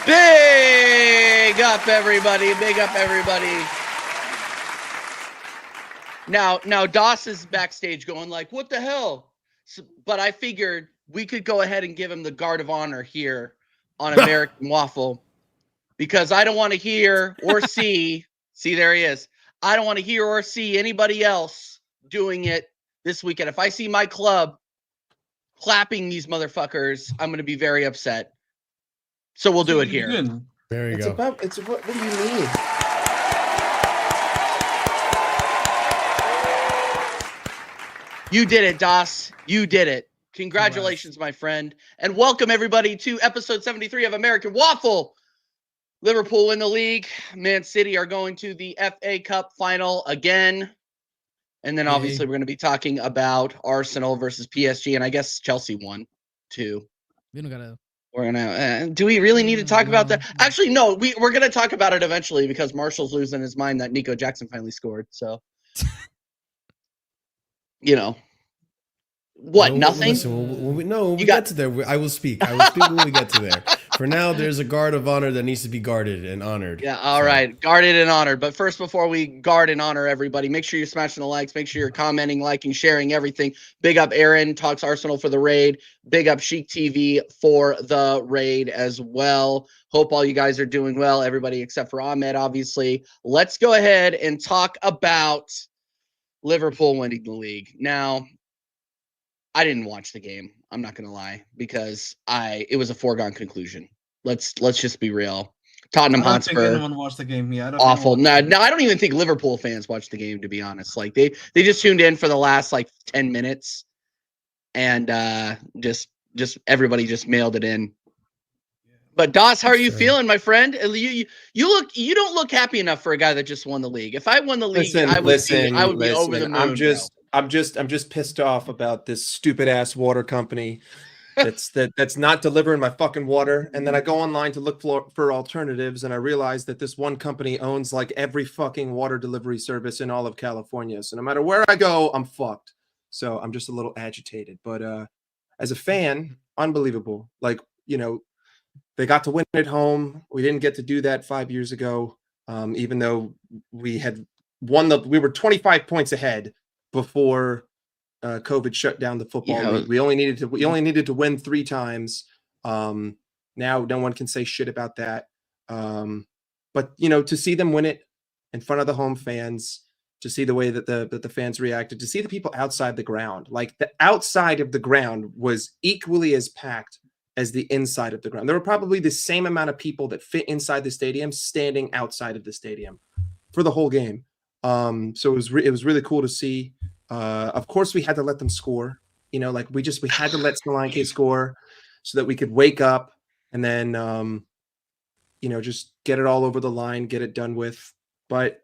Big up, everybody. Big up, everybody. Now, Doss is backstage going like, what the hell? But I figured we could go ahead and give him the guard of honor here on American Waffle because I don't want to hear or see. See, there he is. I don't want to hear or see anybody else doing it this weekend. If I see my club clapping these motherfuckers, I'm going to be very upset. So we'll do it here. There you go. What do you mean? You did it, Doss. You did it. Congratulations, my friend. And welcome, everybody, to episode 73 of American Waffle. Liverpool in the league. Man City are going to the FA Cup final again. And then, obviously, we're going to be talking about Arsenal versus PSG. And I guess Chelsea won, too. We don't got to. We're gonna. Do we really need to talk about that? Actually, no. We're gonna talk about it eventually because Marshall's losing his mind that Nico Jackson finally scored. So, you know, what? Nothing. Listen, when we get to there, I will speak. I will speak when we get to there. For now, there's a guard of honor that needs to be guarded and honored. Yeah. All right, guarded and honored. But first, before we guard and honor everybody, make sure you're smashing the likes. Make sure you're commenting, liking, sharing everything. Big up Aaron talks Arsenal for the raid. Big up Chic TV for the raid as well. Hope all you guys are doing well. Everybody except for Ahmed, obviously. Let's go ahead and talk about Liverpool winning the league. Now, I didn't watch the game. I'm not gonna lie because it was a foregone conclusion. Let's just be real. Tottenham Hotspur. I don't think anyone watched the game. Yeah, awful. No, I don't even think Liverpool fans watched the game. To be honest, like they just tuned in for the last like 10 minutes, and just everybody just mailed it in. But Doss, how are you feeling, my friend? You don't look happy enough for a guy that just won the league. If I won the league, I would be over the moon. I'm just pissed off about this stupid ass water company that's not delivering my fucking water. And then I go online to look for alternatives, and I realize that this one company owns like every fucking water delivery service in all of California. So no matter where I go, I'm fucked. So I'm just a little agitated. But as a fan, unbelievable. Like, you know, they got to win at home. We didn't get to do that 5 years ago, even though we had won we were 25 points ahead before COVID shut down the football league. We only needed to win 3 times. Now no one can say shit about that. But you know, to see them win it in front of the home fans, to see the way that the fans reacted, to see the people outside the ground, like the outside of the ground was equally as packed as the inside of the ground. There were probably the same amount of people that fit inside the stadium standing outside of the stadium for the whole game. So it was really cool to see. Of course, we had to let them score. You know, like we had to let Solanke score so that we could wake up. And then, just get it all over the line, get it done with. But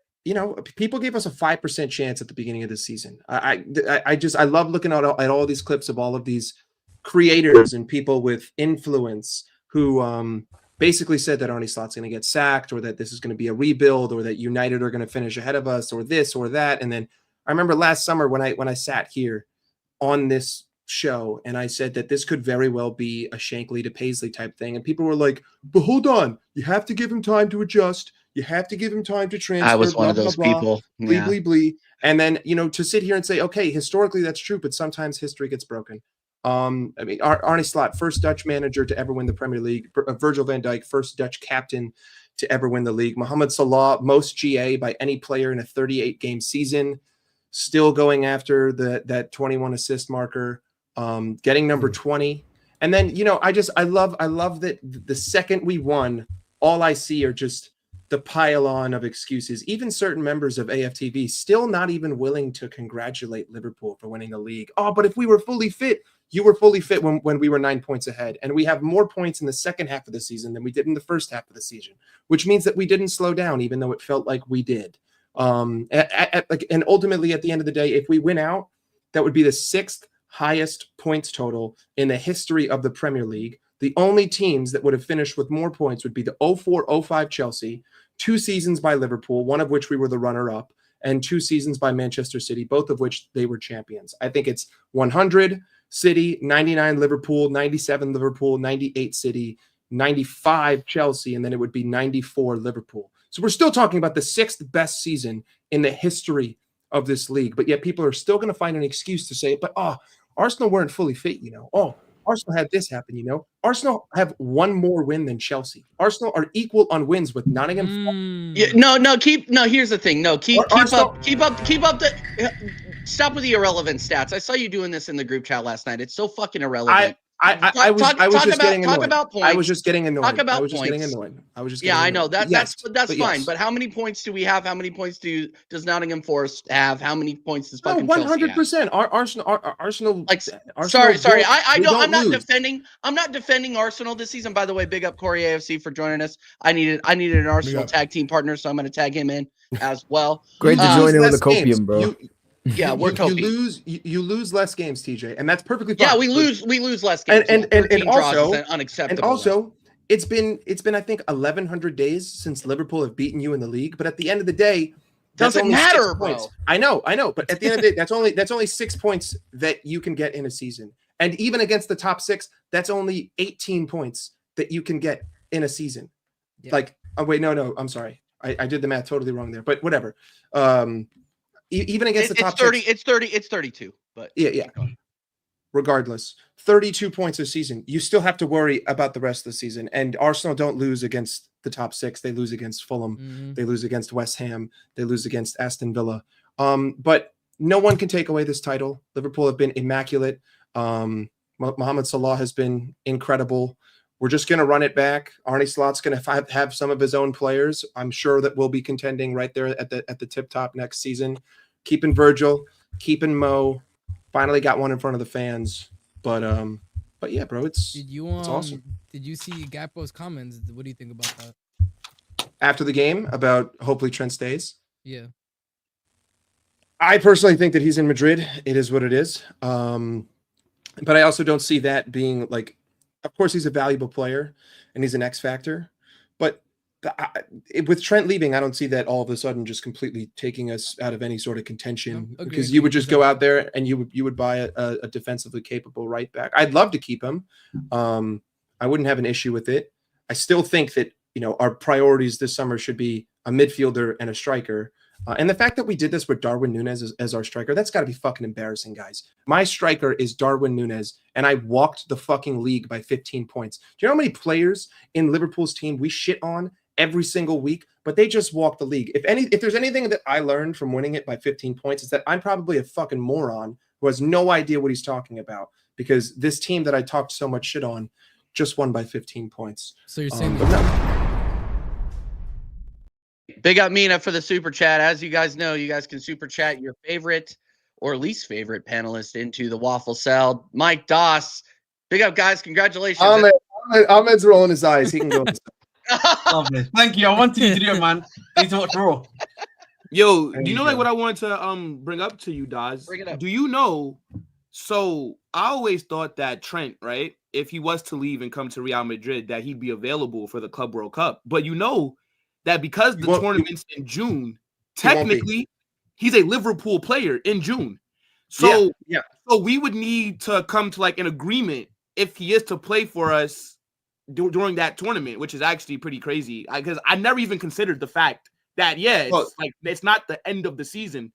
people gave us a 5% chance at the beginning of the season. I love looking at all these clips of all of these creators and people with influence who basically said that Arne Slot's going to get sacked, or that this is going to be a rebuild, or that United are going to finish ahead of us, or this or that. And then I remember last summer when I sat here on this show and I said that this could very well be a Shankly to Paisley type thing, and people were like, "But hold on, you have to give him time to adjust. You have to give him time to transfer." I was one of those people. Blee, blee, blee. And then to sit here and say, okay, historically that's true, but sometimes history gets broken. Arne Slot, first Dutch manager to ever win the Premier League. Virgil van Dijk, first Dutch captain to ever win the league. Mohamed Salah, most GA by any player in a 38-game season, still going after that 21 assist marker, getting number 20. And then I love that the second we won, all I see are just the pile on of excuses. Even certain members of AFTV still not even willing to congratulate Liverpool for winning the league. Oh, but if we were fully fit, you were fully fit when we were 9 points ahead. And we have more points in the second half of the season than we did in the first half of the season, which means that we didn't slow down, even though it felt like we did. And ultimately, at the end of the day, if we win out, that would be the 6th highest points total in the history of the Premier League. The only teams that would have finished with more points would be the 04-05 Chelsea, 2 seasons by Liverpool, one of which we were the runner-up, and 2 seasons by Manchester City, both of which they were champions. I think it's 100 City, 99 Liverpool, 97 Liverpool, 98 City, 95 Chelsea, and then it would be 94 Liverpool. So we're still talking about the 6th best season in the history of this league, but yet people are still going to find an excuse to say, but Arsenal weren't fully fit, Arsenal had this happen, Arsenal have one more win than Chelsea. Arsenal are equal on wins with Nottingham. Yeah, here's the thing. Keep up stop with the irrelevant stats. I saw you doing this in the group chat last night. It's so fucking irrelevant. I was just getting annoyed. I was just getting annoyed. I know that. That's fine. Yes. But how many points do we have? How many points does Nottingham Forest have? How many points does fucking 100%. Arsenal. Sorry. I'm not defending Arsenal this season. By the way, big up Corey AFC for joining us. I needed an Arsenal tag team partner, so I'm going to tag him in as well. Great to join in with the copium, bro. You lose less games, TJ, and that's perfectly fine. Yeah, we lose less games. And also unacceptable. And also, it's been I think 1,100 days since Liverpool have beaten you in the league. But at the end of the day, doesn't matter, bro. I know. But at the end of the day, that's only 6 points that you can get in a season. And even against the top 6, that's only 18 points that you can get in a season. Yeah. No, I'm sorry, I did the math totally wrong there. But whatever. Even against the top 30, 6, it's 32. But yeah. Regardless, 32 points a season. You still have to worry about the rest of the season. And Arsenal don't lose against the top 6. They lose against Fulham. Mm-hmm. They lose against West Ham. They lose against Aston Villa. But no one can take away this title. Liverpool have been immaculate. Mohamed Salah has been incredible. We're just going to run it back. Arne Slot's going to have some of his own players. I'm sure that we'll be contending right there at the tip top next season. Keeping Virgil, keeping Mo. Finally got one in front of the fans. But yeah, bro, it's awesome. Did you see Gapo's comments? What do you think about that? After the game, about hopefully Trent stays? Yeah. I personally think that he's in Madrid. It is what it is. But I also don't see that being like, of course, he's a valuable player and he's an X factor. But with Trent leaving, I don't see that all of a sudden just completely taking us out of any sort of contention, because you would just go out there and you would buy a defensively capable right back. I'd love to keep him. I wouldn't have an issue with it. I still think that, our priorities this summer should be a midfielder and a striker. And the fact that we did this with Darwin Núñez as our striker, that's got to be fucking embarrassing, guys. My striker is Darwin Núñez, and I walked the fucking league by 15 points. Do you know how many players in Liverpool's team we shit on every single week, but they just walked the league? If there's anything that I learned from winning it by 15 points, is that I'm probably a fucking moron who has no idea what he's talking about, because this team that I talked so much shit on just won by 15 points. So you're saying Big up Mina for the super chat. As you guys know, you guys can super chat your favorite or least favorite panelist into the Waffle Cell. Mike Doss. Big up, guys. Congratulations. Ahmed's rolling his eyes. He can go. Lovely. Thank you. I wanted you to do it, man. I need to watch Raw. Yo, There do you you know like go. what I wanted to bring up to you, Daz? Bring it up. Do you know? So I always thought that Trent, right, if he was to leave and come to Real Madrid, that he'd be available for the Club World Cup. But you know that because the tournament's in June, technically he's a Liverpool player in June. So so we would need to come to like an agreement if he is to play for us during that tournament, which is actually pretty crazy. Because I never even considered the fact that it's like it's not the end of the season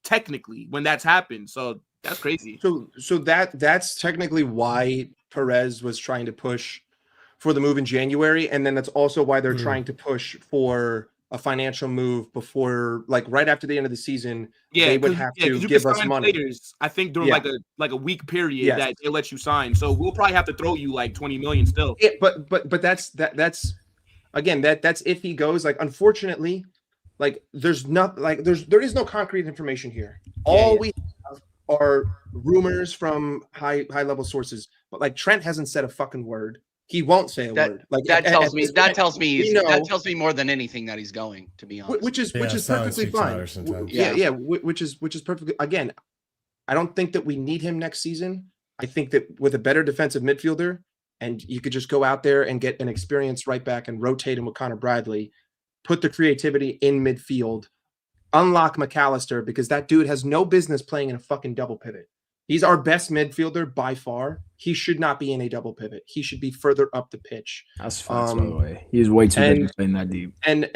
technically when that's happened. So that's crazy. So that's technically why Perez was trying to push for the move in January, and then that's also why they're trying to push for a financial move before, like right after the end of the season. They would have to give us money. Players, I think during like a week period that they let you sign. So we'll probably have to throw you like 20 million still. But that's again that's if he goes. Like unfortunately, like there is no concrete information here. All we have are rumors from high level sources. But like Trent hasn't said a fucking word. He won't say a word. Like that tells me more than anything that he's going, to be honest. Which is perfectly fine. Which is perfectly. Again, I don't think that we need him next season. I think that with a better defensive midfielder, and you could just go out there and get an experienced right back and rotate him with Connor Bradley, put the creativity in midfield, unlock McAllister, because that dude has no business playing in a fucking double pivot. He's our best midfielder by far. He should not be in a double pivot. He should be further up the pitch. That's fast, by the way. He's way too good to play that deep. And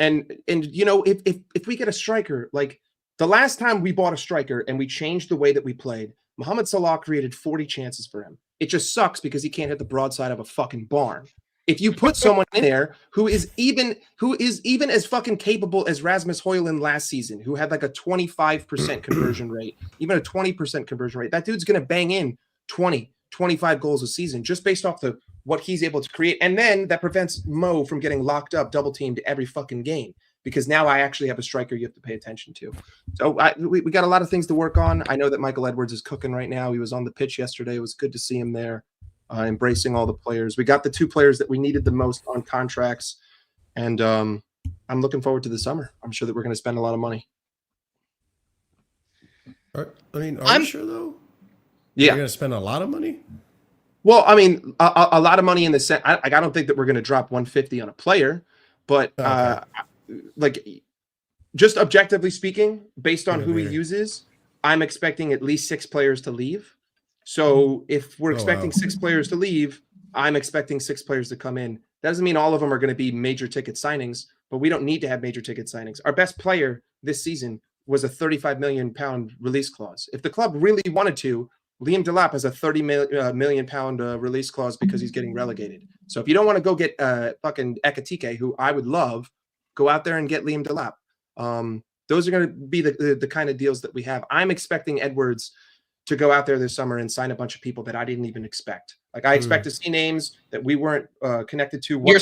you know, if we get a striker, like the last time we bought a striker and we changed the way that we played, Mohamed Salah created 40 chances for him. It just sucks because he can't hit the broadside of a fucking barn. If you put someone in there who is even as fucking capable as Rasmus Højlund last season, who had like a 25% conversion rate, even a 20% conversion rate, that dude's going to bang in 20, 25 goals a season just based off what he's able to create. And then that prevents Mo from getting locked up, double teamed every fucking game, because now I actually have a striker you have to pay attention to. So we got a lot of things to work on. I know that Michael Edwards is cooking right now. He was on the pitch yesterday. It was good to see him there. Embracing all the players. We got the two players that we needed the most on contracts, and I'm looking forward to the summer. I'm sure that we're going to spend a lot of money. Are you sure though? Yeah, you're going to spend a lot of money. Well, I mean, a lot of money in the sense. I don't think that we're going to drop 150 on a player, but like just objectively speaking, based on who he uses, I'm expecting at least 6 players to leave. So if we're expecting 6 players to leave, I'm expecting 6 players to come in. That doesn't mean all of them are going to be major ticket signings, but we don't need to have major ticket signings. Our best player this season was a £35 million release clause. If the club really wanted to, Liam Delap has a £30 million release clause because he's getting relegated. So if you don't want to go get fucking Ekatike, who I would love, go out there and get Liam Delap. Those are going to be the kind of deals that we have. I'm expecting Edwards to go out there this summer and sign a bunch of people that I didn't even expect. Like I expect to see names that we weren't connected to. You're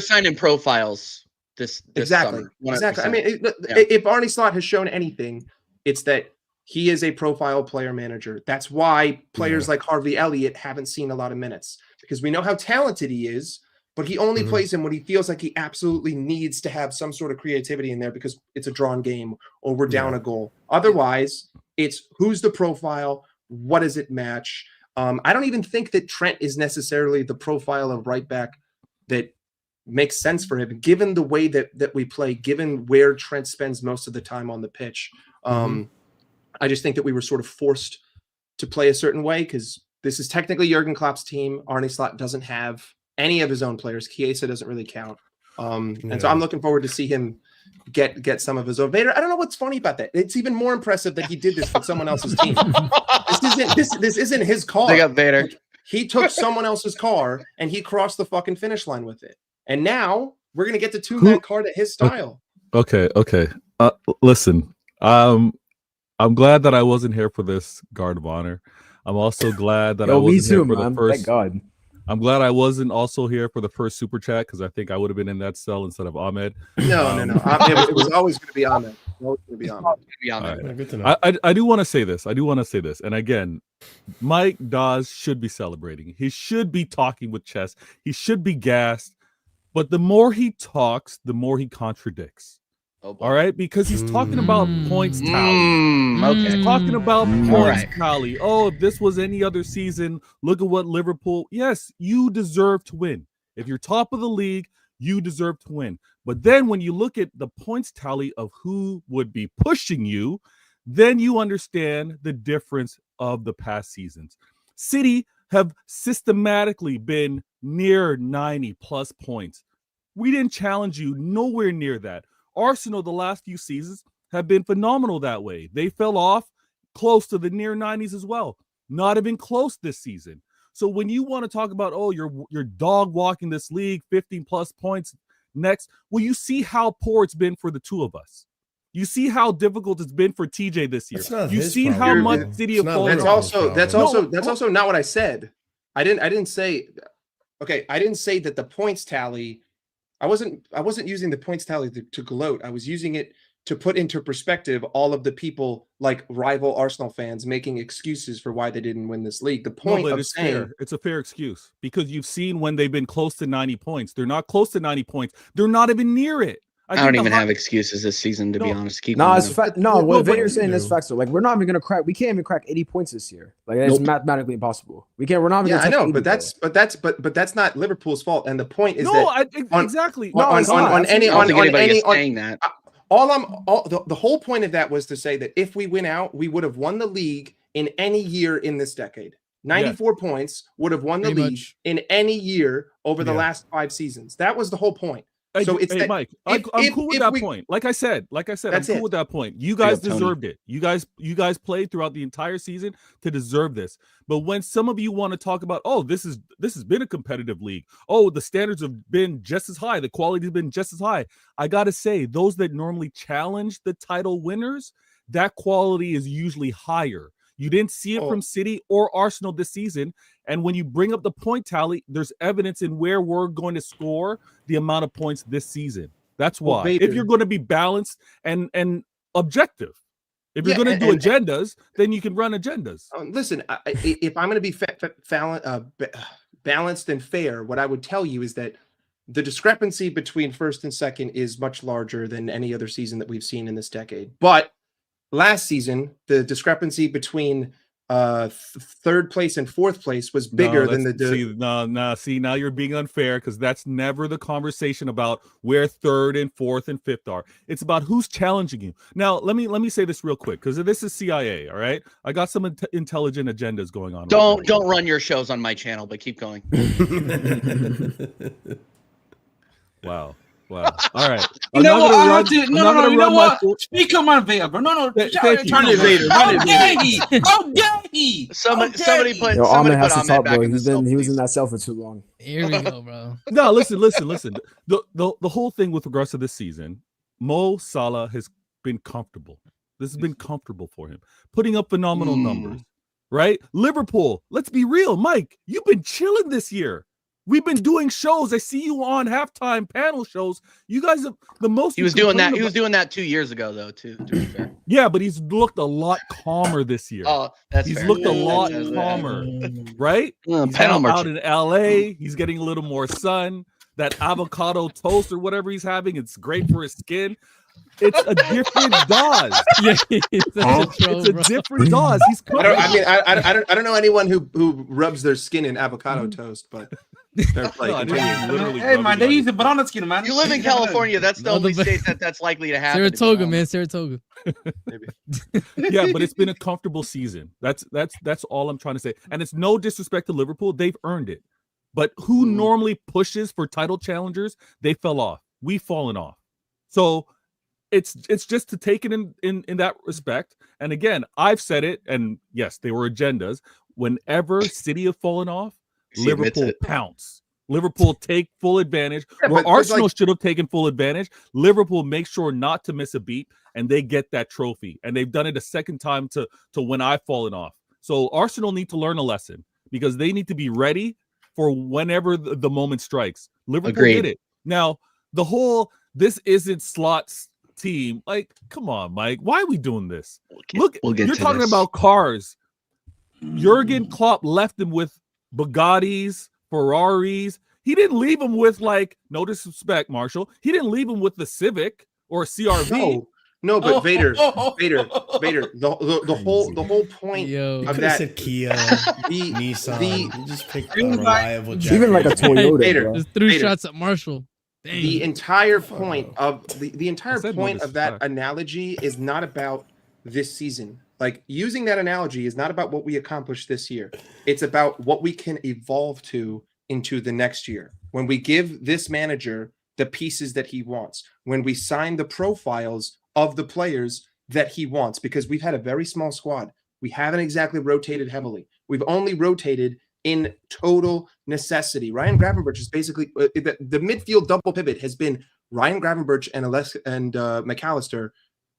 signing profiles this exactly summer. 100%. Exactly. I mean, if Arne Slot has shown anything, it's that he is a profile player manager. That's why players like Harvey Elliott haven't seen a lot of minutes, because we know how talented he is, but he only plays him when he feels like he absolutely needs to have some sort of creativity in there because it's a drawn game or we're down a goal. Otherwise, it's who's the profile, what does it match? I don't even think that Trent is necessarily the profile of right back that makes sense for him, given the way that we play, given where Trent spends most of the time on the pitch. I just think that we were sort of forced to play a certain way because this is technically Jurgen Klopp's team. Arne Slot doesn't have any of his own players. Chiesa doesn't really count. And so I'm looking forward to see him get some of his own. Vader, I don't know what's funny about that. It's even more impressive that he did this with someone else's team. This isn't his car. They got Vader. Like, he took someone else's car and he crossed the fucking finish line with it. And now we're gonna get to tune that card at his style. Okay. Listen, I'm glad that I wasn't here for this guard of honor. I'm also glad that I wasn't here for the first. Thank God. I'm glad I wasn't also here for the first super chat because I think I would have been in that cell instead of Ahmed. No. It was always going to be Ahmed. Right. Good to know. I do want to say this. And again, Mike Dawes should be celebrating. He should be talking with chest. He should be gassed. But the more he talks, the more he contradicts. Oh, all right, because he's talking about points tally. Okay. He's talking about points right. tally. Oh, if this was any other season, look at what Liverpool. Yes, you deserve to win. If you're top of the league, you deserve to win. But then when you look at the points tally of who would be pushing you, then you understand the difference of the past seasons. City have systematically been near 90 plus points. We didn't challenge you, nowhere near that. Arsenal, the last few seasons, have been phenomenal that way. They fell off close to the near 90s as well. Not even close this season. So when you want to talk about, oh, you're dog walking this league, 15 plus points next, well, you see how poor it's been for the two of us. You see how difficult it's been for TJ this year. You've seen how much City have fallen. That's also not what I said. I didn't say that the points tally. I wasn't using the points tally to gloat. I was using it to put into perspective all of the people like rival Arsenal fans making excuses for why they didn't win this league. The point of saying it's a fair excuse because you've seen when they've been close to 90 points. They're not close to 90 points. They're not even near it. I don't even have excuses this season, to be honest. What Vader's saying is facts. Like, we're not even gonna crack. We can't even crack 80 points this year. Like, it's mathematically impossible. We can't. We're not even. Yeah, I know, but that's not Liverpool's fault. And the point is exactly. Saying that. The whole point of that was to say that if we win out, we would have won the league in any year in this decade. 94 points would have won the league in any year over the last 5 seasons. That was the whole point. So Mike, I'm cool with that point. Like I said, I'm cool with that point. You guys deserved it. You guys played throughout the entire season to deserve this. But when some of you want to talk about, oh, this has been a competitive league. Oh, the standards have been just as high. The quality has been just as high. I got to say, those that normally challenge the title winners, that quality is usually higher. You didn't see it from City or Arsenal this season. And when you bring up the point tally, there's evidence in where we're going to score the amount of points this season. That's why. If you're going to be balanced and objective, if you're going to do agendas, then you can run agendas. Listen, if I'm going to be balanced and fair, what I would tell you is that the discrepancy between first and second is much larger than any other season that we've seen in this decade. But last season, the discrepancy between third place and fourth place was bigger than See, now you're being unfair because that's never the conversation about where third and fourth and fifth are. It's about who's challenging you. Now, let me say this real quick because this is CIA. All right, I got some intelligent agendas going on. Don't run your shows on my channel, but keep going. Wow. All right. You know what? You know what? Speak on my Vader, bro. No. Turn it, Vader. How dare he? Somebody put Ahmed has to Ahmed talk, back bro. in the He was in that cell for too long. Here we go, bro. No, listen. The whole thing with regards to this season, Mo Salah has been comfortable. This has been comfortable for him, putting up phenomenal numbers, right? Liverpool, let's be real, Mike. You've been chilling this year. We've been doing shows. I see you on halftime panel shows. You guys have the most. He was doing that. He was doing that 2 years ago, though. To be fair. Yeah, but he's looked a lot calmer this year. Oh, that's he's fair. looked a lot calmer, right? He's out in LA. He's getting a little more sun. That avocado toast or whatever he's having, it's great for his skin. It's a different Dawes. Yeah, it's a different Dawes. He's I don't know anyone who rubs their skin in avocado toast, but they're like, hey man, they use the banana skin, man. You live in California. That's the only state that's likely to happen. Saratoga, man, Saratoga. Maybe. Yeah, but it's been a comfortable season. That's all I'm trying to say. And it's no disrespect to Liverpool. They've earned it. But who normally pushes for title challengers? They fell off. We've fallen off. So it's just to take it in that respect. And again, I've said it, and yes, they were agendas. Whenever City have fallen off, Liverpool pounce. Liverpool take full advantage. Where Arsenal should have taken full advantage, Liverpool make sure not to miss a beat, and they get that trophy. And they've done it a second time to when I've fallen off. So Arsenal need to learn a lesson because they need to be ready for whenever the moment strikes. Liverpool did it. Now, the whole this isn't Slot's team. Like, come on, Mike. Why are we doing this? Look, you're talking about cars. Jurgen Klopp left them with Bugattis, Ferraris. He didn't leave him with like, no disrespect, Marshall. He didn't leave him with the Civic or a CRV. No, but Vader. The whole point You of could have that, said Kia, Nissan. You just picked a reliable Even like a Toyota. Vader. Bro. There's 3 Vader. shots at Marshall. Dang. The entire point of the entire I said no point of that disrespect. analogy is not about this season. Like, using that analogy is not about what we accomplished this year. It's about what we can evolve to into the next year. When we give this manager the pieces that he wants, when we sign the profiles of the players that he wants, because we've had a very small squad. We haven't exactly rotated heavily. We've only rotated in total necessity. Ryan Gravenberch is basically the midfield double pivot has been Ryan Gravenberch and McAllister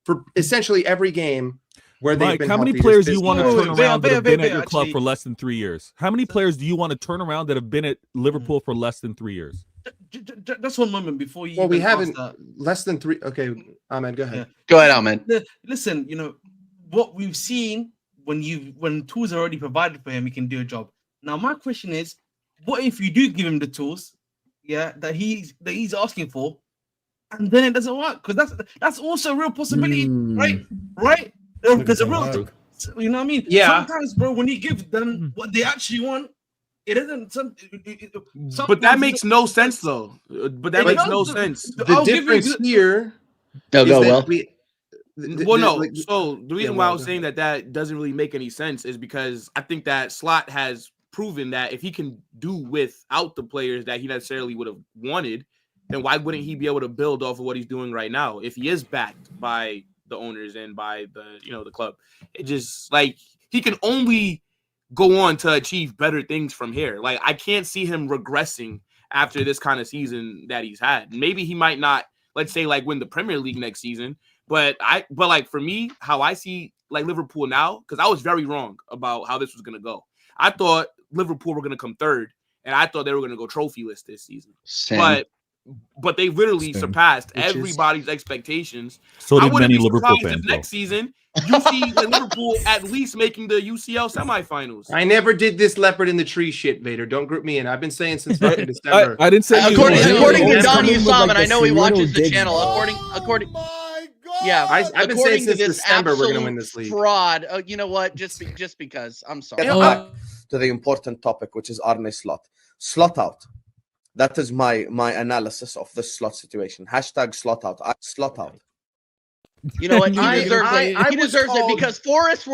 for essentially every game where they've Mike, been how many healthy. players do There's you want to no- turn around that have been at your club actually- for less than 3 years? How many players do you want to turn around that have been at Liverpool for less than 3 years? Just one moment before you. Well, we even ask haven't that. less than 3. Okay, Ahmed, go ahead. Yeah. Go ahead, Ahmed. Listen, what we've seen when tools are already provided for him, he can do a job. Now, my question is, what if you do give him the tools, that he's asking for, and then it doesn't work? Because that's also a real possibility, right? Right? There's a real, you know what I mean? Yeah. Sometimes, bro, when you give them what they actually want, it doesn't. But that makes no sense, though. But that makes no sense. The difference here No, is go that well. Well, no. So the reason why I was saying that doesn't really make any sense is because I think that Slot has proven that if he can do without the players that he necessarily would have wanted, then why wouldn't he be able to build off of what he's doing right now if he is backed by the owners and by the club? It just like he can only go on to achieve better things from here. Like, I can't see him regressing after this kind of season that he's had. Maybe he might not, let's say, like, win the Premier League next season. But like, for me, how I see like Liverpool now, because I was very wrong about how this was gonna go. I thought Liverpool were gonna come third, and I thought they were gonna go trophyless this season. Same. But they literally Same. surpassed Which is- everybody's expectations. So I did wouldn't many be Liverpool surprised fans. if next season you see the Liverpool at least making the UCL semifinals. I never did this leopard in the tree shit, Vader. Don't group me in. I've been saying since fucking December. I didn't say you According were. to Yeah. Donnie With, Usam, like, and I the know he Seattle watches the digs. channel. According, yeah, I've been saying according to since this December we're gonna absolute win this league. fraud. You know what? Just because. I'm sorry. Get back to the important topic, which is Arne Slot. Slot out. That is my analysis of this Slot situation. Hashtag slot out. Slot out. You know what? He I- deserves I- it. I He was deserves it called- because Forest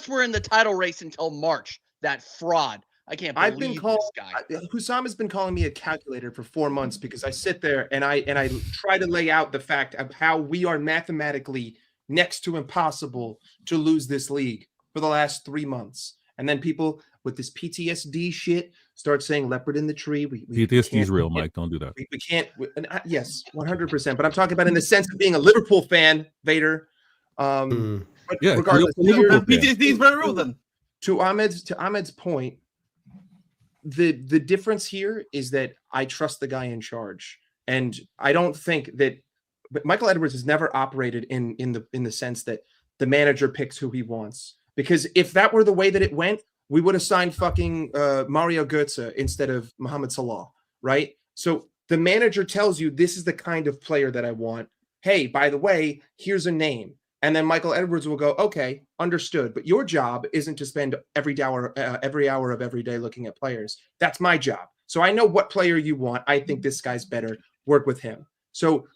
were in the title race until March. That fraud. I can't believe I've been called. this guy. Hussam has been calling me a calculator for 4 months because I sit there and I try to lay out the fact of how we are mathematically next to impossible to lose this league for the last 3 months, and then people with this PTSD shit start saying leopard in the tree. We PTSD is can't- real, Mike. Don't do that. We can't. Yes, 100%. But I'm talking about in the sense of being a Liverpool fan, Vader. But Yeah, regardless, you're a Liverpool fan. PTSD is very real then. to Ahmed's point, the difference here is that I trust the guy in charge, and I don't think that. But Michael Edwards has never operated in the sense that the manager picks who he wants. Because if that were the way that it went, we would have signed fucking Mario Götze instead of Mohamed Salah, right? So the manager tells you this is the kind of player that I want. Hey, by the way, here's a name. And then Michael Edwards will go, okay, understood. But your job isn't to spend every hour of every day looking at players. That's my job. So I know what player you want. I think this guy's better. Work with him. So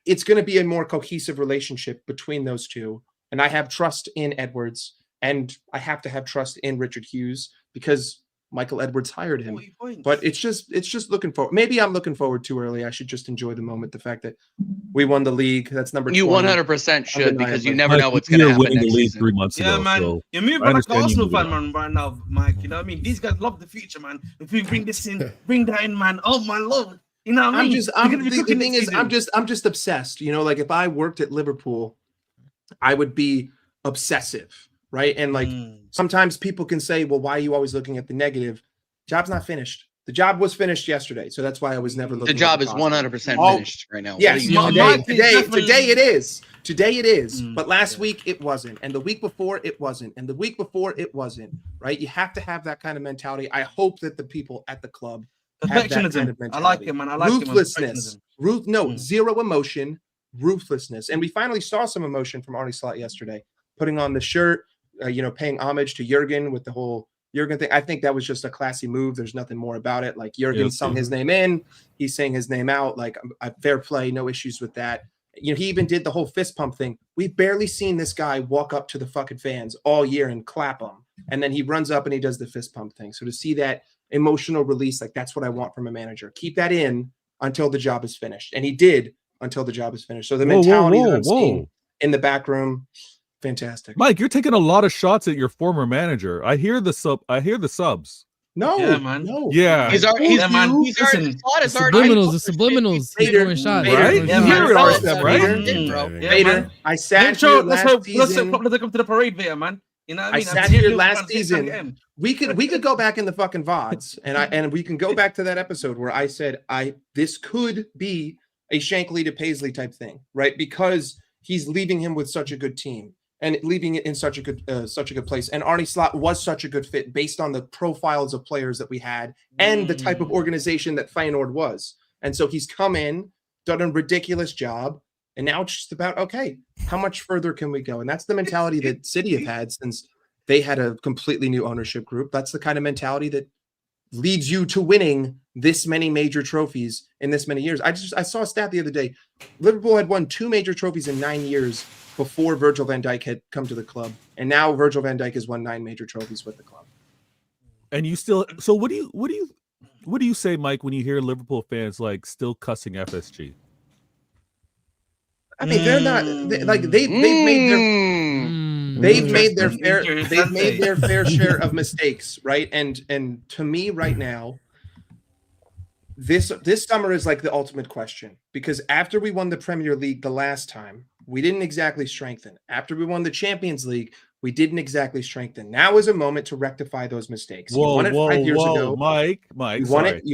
it's going to be a more cohesive relationship between those two. And I have trust in Edwards, and I have to have trust in Richard Hughes because Michael Edwards hired him. But it's just looking forward. Maybe I'm looking forward too early. I should just enjoy the moment. The fact that we won the league. That's number 20. You 100% should, because you Undeniably. never know what's going to happen winning the next league season. 3 months Yeah, ago. man. So You're moving I like an understand Arsenal you fan, moving man, right now, Mike. You know what I mean? These guys love the future, man. If we bring this in, bring that in, man. Oh my lord. You know what I mean? The thing is, I'm just obsessed. You know, like if I worked at Liverpool, I would be obsessive, right? And like sometimes people can say, well, why are you always looking at the negative? Job's not finished. The job was finished yesterday, so that's why I was never looking. The job at is positive. 100% finished right now. Yes, What are you doing? today it is. Today it is. But last week it wasn't, and the week before it wasn't, and the week before it wasn't. Right? You have to have that kind of mentality. I hope that the people at the club have that kind Perfectionism. of mentality. I like it, man. I like it, man. Ruthlessness. Perfectionism. Zero emotion, ruthlessness. And we finally saw some emotion from Arne Slot yesterday, putting on the shirt, paying homage to Jurgen with the whole Jurgen thing. I think that was just a classy move. There's nothing more about it. Like Jurgen sung his name in, he's saying his name out. Like fair play, no issues with that. He even did the whole fist pump thing. We've barely seen this guy walk up to the fucking fans all year and clap them. And then he runs up and he does the fist pump thing. So to see that emotional release, like that's what I want from a manager. Keep that in until the job is finished. And he did until the job is finished. So the mentality that I'm seeing in the back room, fantastic. Mike, you're taking a lot of shots at your former manager. I hear the subs. No, yeah, man. No. Yeah. He's already subliminals. Vader, Shots. Right? Yeah, you hear it, man. Arsene, right? Vader, I sat here last season. Let's come to the parade, Vader, man. You know what I mean? I sat here last season. We could go back in the fucking VODs and we can go back to that episode where I said this could be a Shankly to Paisley type thing, right? Because he's leaving him with such a good team and leaving it in such a good place. And Arne Slot was such a good fit based on the profiles of players that we had and the type of organization that Feyenoord was. And so he's come in, done a ridiculous job, and now it's just about, okay, how much further can we go? And that's the mentality that City have had since they had a completely new ownership group. That's the kind of mentality that leads you to winning this many major trophies in this many years. I saw a stat the other day. Liverpool had won 2 major trophies in 9 years before Virgil van Dijk had come to the club. And now Virgil van Dijk has won 9 major trophies with the club. And you still, so what do you say, Mike, when you hear Liverpool fans like still cussing FSG? I mean, they're not they've made their fair share of mistakes, right? And to me right now, this summer is like the ultimate question, because after we won the Premier League the last time, we didn't exactly strengthen. After we won the Champions League, we didn't exactly strengthen. Now is a moment to rectify those mistakes. You won it 5 years ago. Mike, you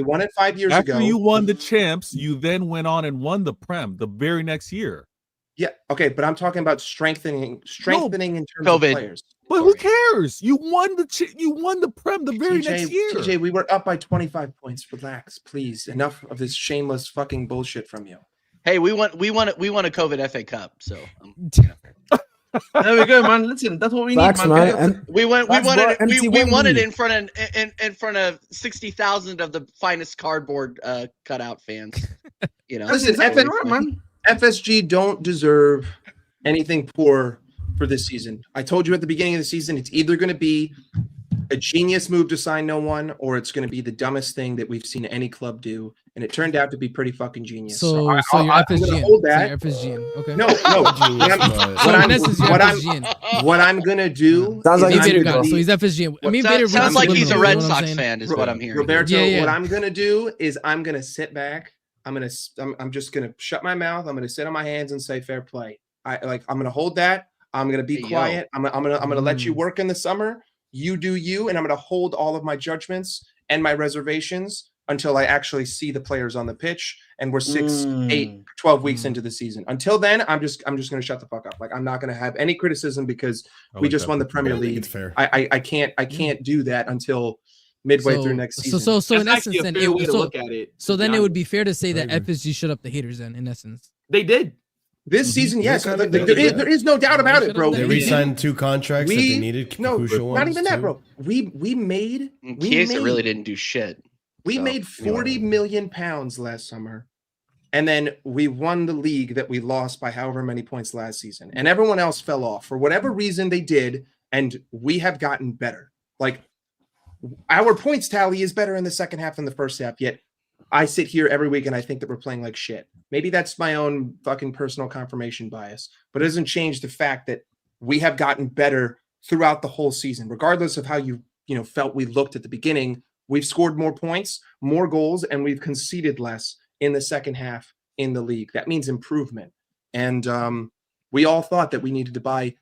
won it 5 years ago. After you won the champs, you then went on and won the Prem the very next year. Yeah, okay, but I'm talking about strengthening in terms of players. But who cares? You won the Prem the very next year. TJ, we were up by 25 points. Relax, please. Enough of this shameless fucking bullshit from you. Hey, we won a COVID FA Cup, so there we go, man. Listen, that's what we need, man. We won it in front of 60,000 of the finest cardboard cutout fans. You know, listen, FSG don't deserve anything poor for this season. I told you at the beginning of the season, it's either going to be a genius move to sign no one, or it's going to be the dumbest thing that we've seen any club do. And it turned out to be pretty fucking genius. So you're FSG. Hold that. Okay. No. What I'm going to do. Sounds like so he's FSG. I mean, sounds like he's a Red Sox fan, is what I'm hearing. Roberto, what I'm going to do is I'm going to sit back. I'm just going to shut my mouth. I'm going to sit on my hands and say fair play. I'm going to hold that. I'm going to be quiet. I'm going to let you work in the summer. You do you, and I'm going to hold all of my judgments and my reservations until I actually see the players on the pitch, and we're 6, 8, 12 weeks into the season. Until then, I'm just going to shut the fuck up. Like, I'm not going to have any criticism because we just won the Premier League. It's fair. I can't do that until midway through next season. So in essence, then it would be fair to say that agree. FSG shut up the haters. Then, in essence, They did. This season, yes, there is no doubt about it, bro. They re-signed 2 contracts that they needed. No, crucial not ones even that, too. bro. We made really didn't do shit. We made 40 million pounds last summer, and then we won the league that we lost by however many points last season, and everyone else fell off for whatever reason they did, and we have gotten better. Like, our points tally is better in the second half than the first half, yet I sit here every week and I think that we're playing like shit. Maybe that's my own fucking personal confirmation bias, but it doesn't change the fact that we have gotten better throughout the whole season, regardless of how you felt we looked at the beginning. We've scored more points, more goals, and we've conceded less in the second half in the league. That means improvement. And we all thought that we needed to buy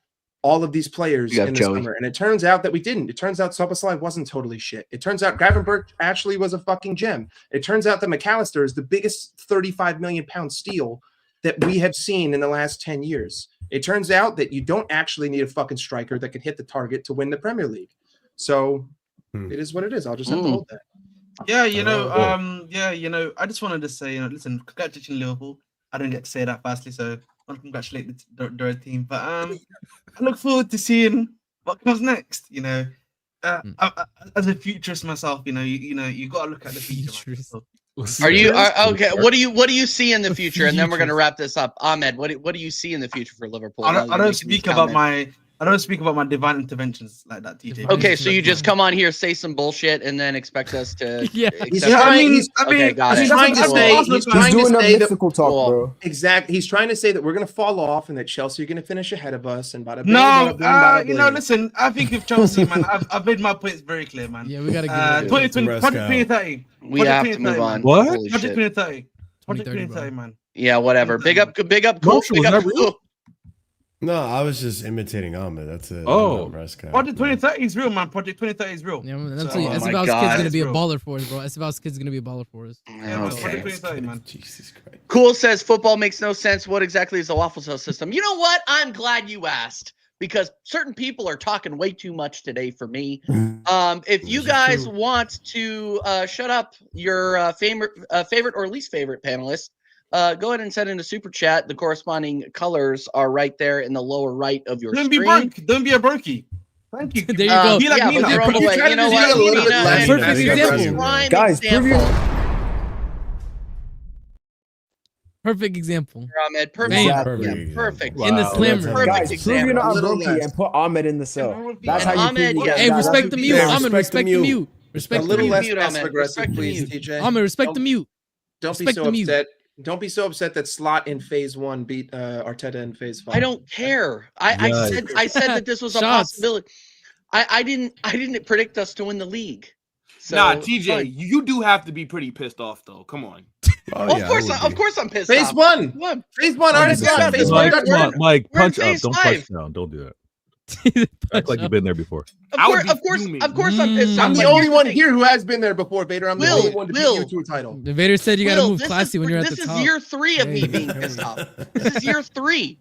all of these players in the summer, and it turns out that we didn't. It turns out Szoboszlai wasn't totally shit. It turns out Gravenberch actually was a fucking gem. It turns out that McAllister is the biggest 35 million pound steal that we have seen in the last 10 years. It turns out that you don't actually need a fucking striker that can hit the target to win the Premier League. So it is what it is. I'll just have to hold that. Yeah, I just wanted to say, listen, congratulations, Liverpool. I don't get to say that fastly, so I want to congratulate the red team. But I look forward to seeing what comes next. As a futurist myself, you got to look at the future. Okay? What do you see in the future? And then we're gonna wrap this up. Ahmed, what do you see in the future for Liverpool? I don't speak about my divine interventions like that, TJ. Okay, so you just come on here, say some bullshit, and then expect us to. He's trying to say he's doing a mystical talk, bro. Exactly. He's trying to say that we're gonna fall off and that Chelsea are gonna finish ahead of us. And listen. I think if Chelsea, man, I've made my points very clear, man. Yeah, we gotta get 2020, Project 2030. We have to move on. What? Project 2030. Project 2030, man. Yeah, whatever. Big up, cool. Big up, cool. No, I was just imitating Ahmed. That's it. Oh. Project 2030 is real, man. Project 2030 is real. Yeah, Esbow's kid's gonna be a baller for us, bro. Esbow's kid's gonna be a baller for us. Yeah, Project 2030, man. Jesus Christ. Cool says football makes no sense. What exactly is the Waffle Cell system? You know what? I'm glad you asked because certain people are talking way too much today for me. If you guys want to shut up your favorite or least favorite panelists, go ahead and send in a super chat. The corresponding colors are right there in the lower right of your screen. Don't be a brokey. Thank you. There you go. Be like yeah, Mina. you know what? Perfect example. Guys, Perfect example. Ahmed, perfect. In the slammer. Guys, prove you're not a brokey and put Ahmed in the cell. That's how you Ahmed, prove yeah. Hey, respect the mute. Ahmed, respect the mute. Respect a the little mute. less Ahmed. aggressive, Respect the please, mute. TJ. Ahmed, respect the mute. Don't be Respect so the mute. upset. Don't be so upset that Slot in phase 1 beat Arteta in phase 5. I don't care. I said that this was a Shots. possibility. I didn't predict us to win the league. So, nah, TJ, you do have to be pretty pissed off though. Come on. Of course I'm pissed Phase off. 1. What? Phase 1. Yeah, phase one. Mike, We're in punch up. phase Don't 5. punch down. Don't do that. Act like you've been there before. Of course, I'm pissed off. I'm the But only here's one thing. here who has been there before, Vader. I'm the only one to beat you to a title. The Vader said you gotta Will, move classy when you're at the This top. is year 3 of me being pissed off. This is year 3.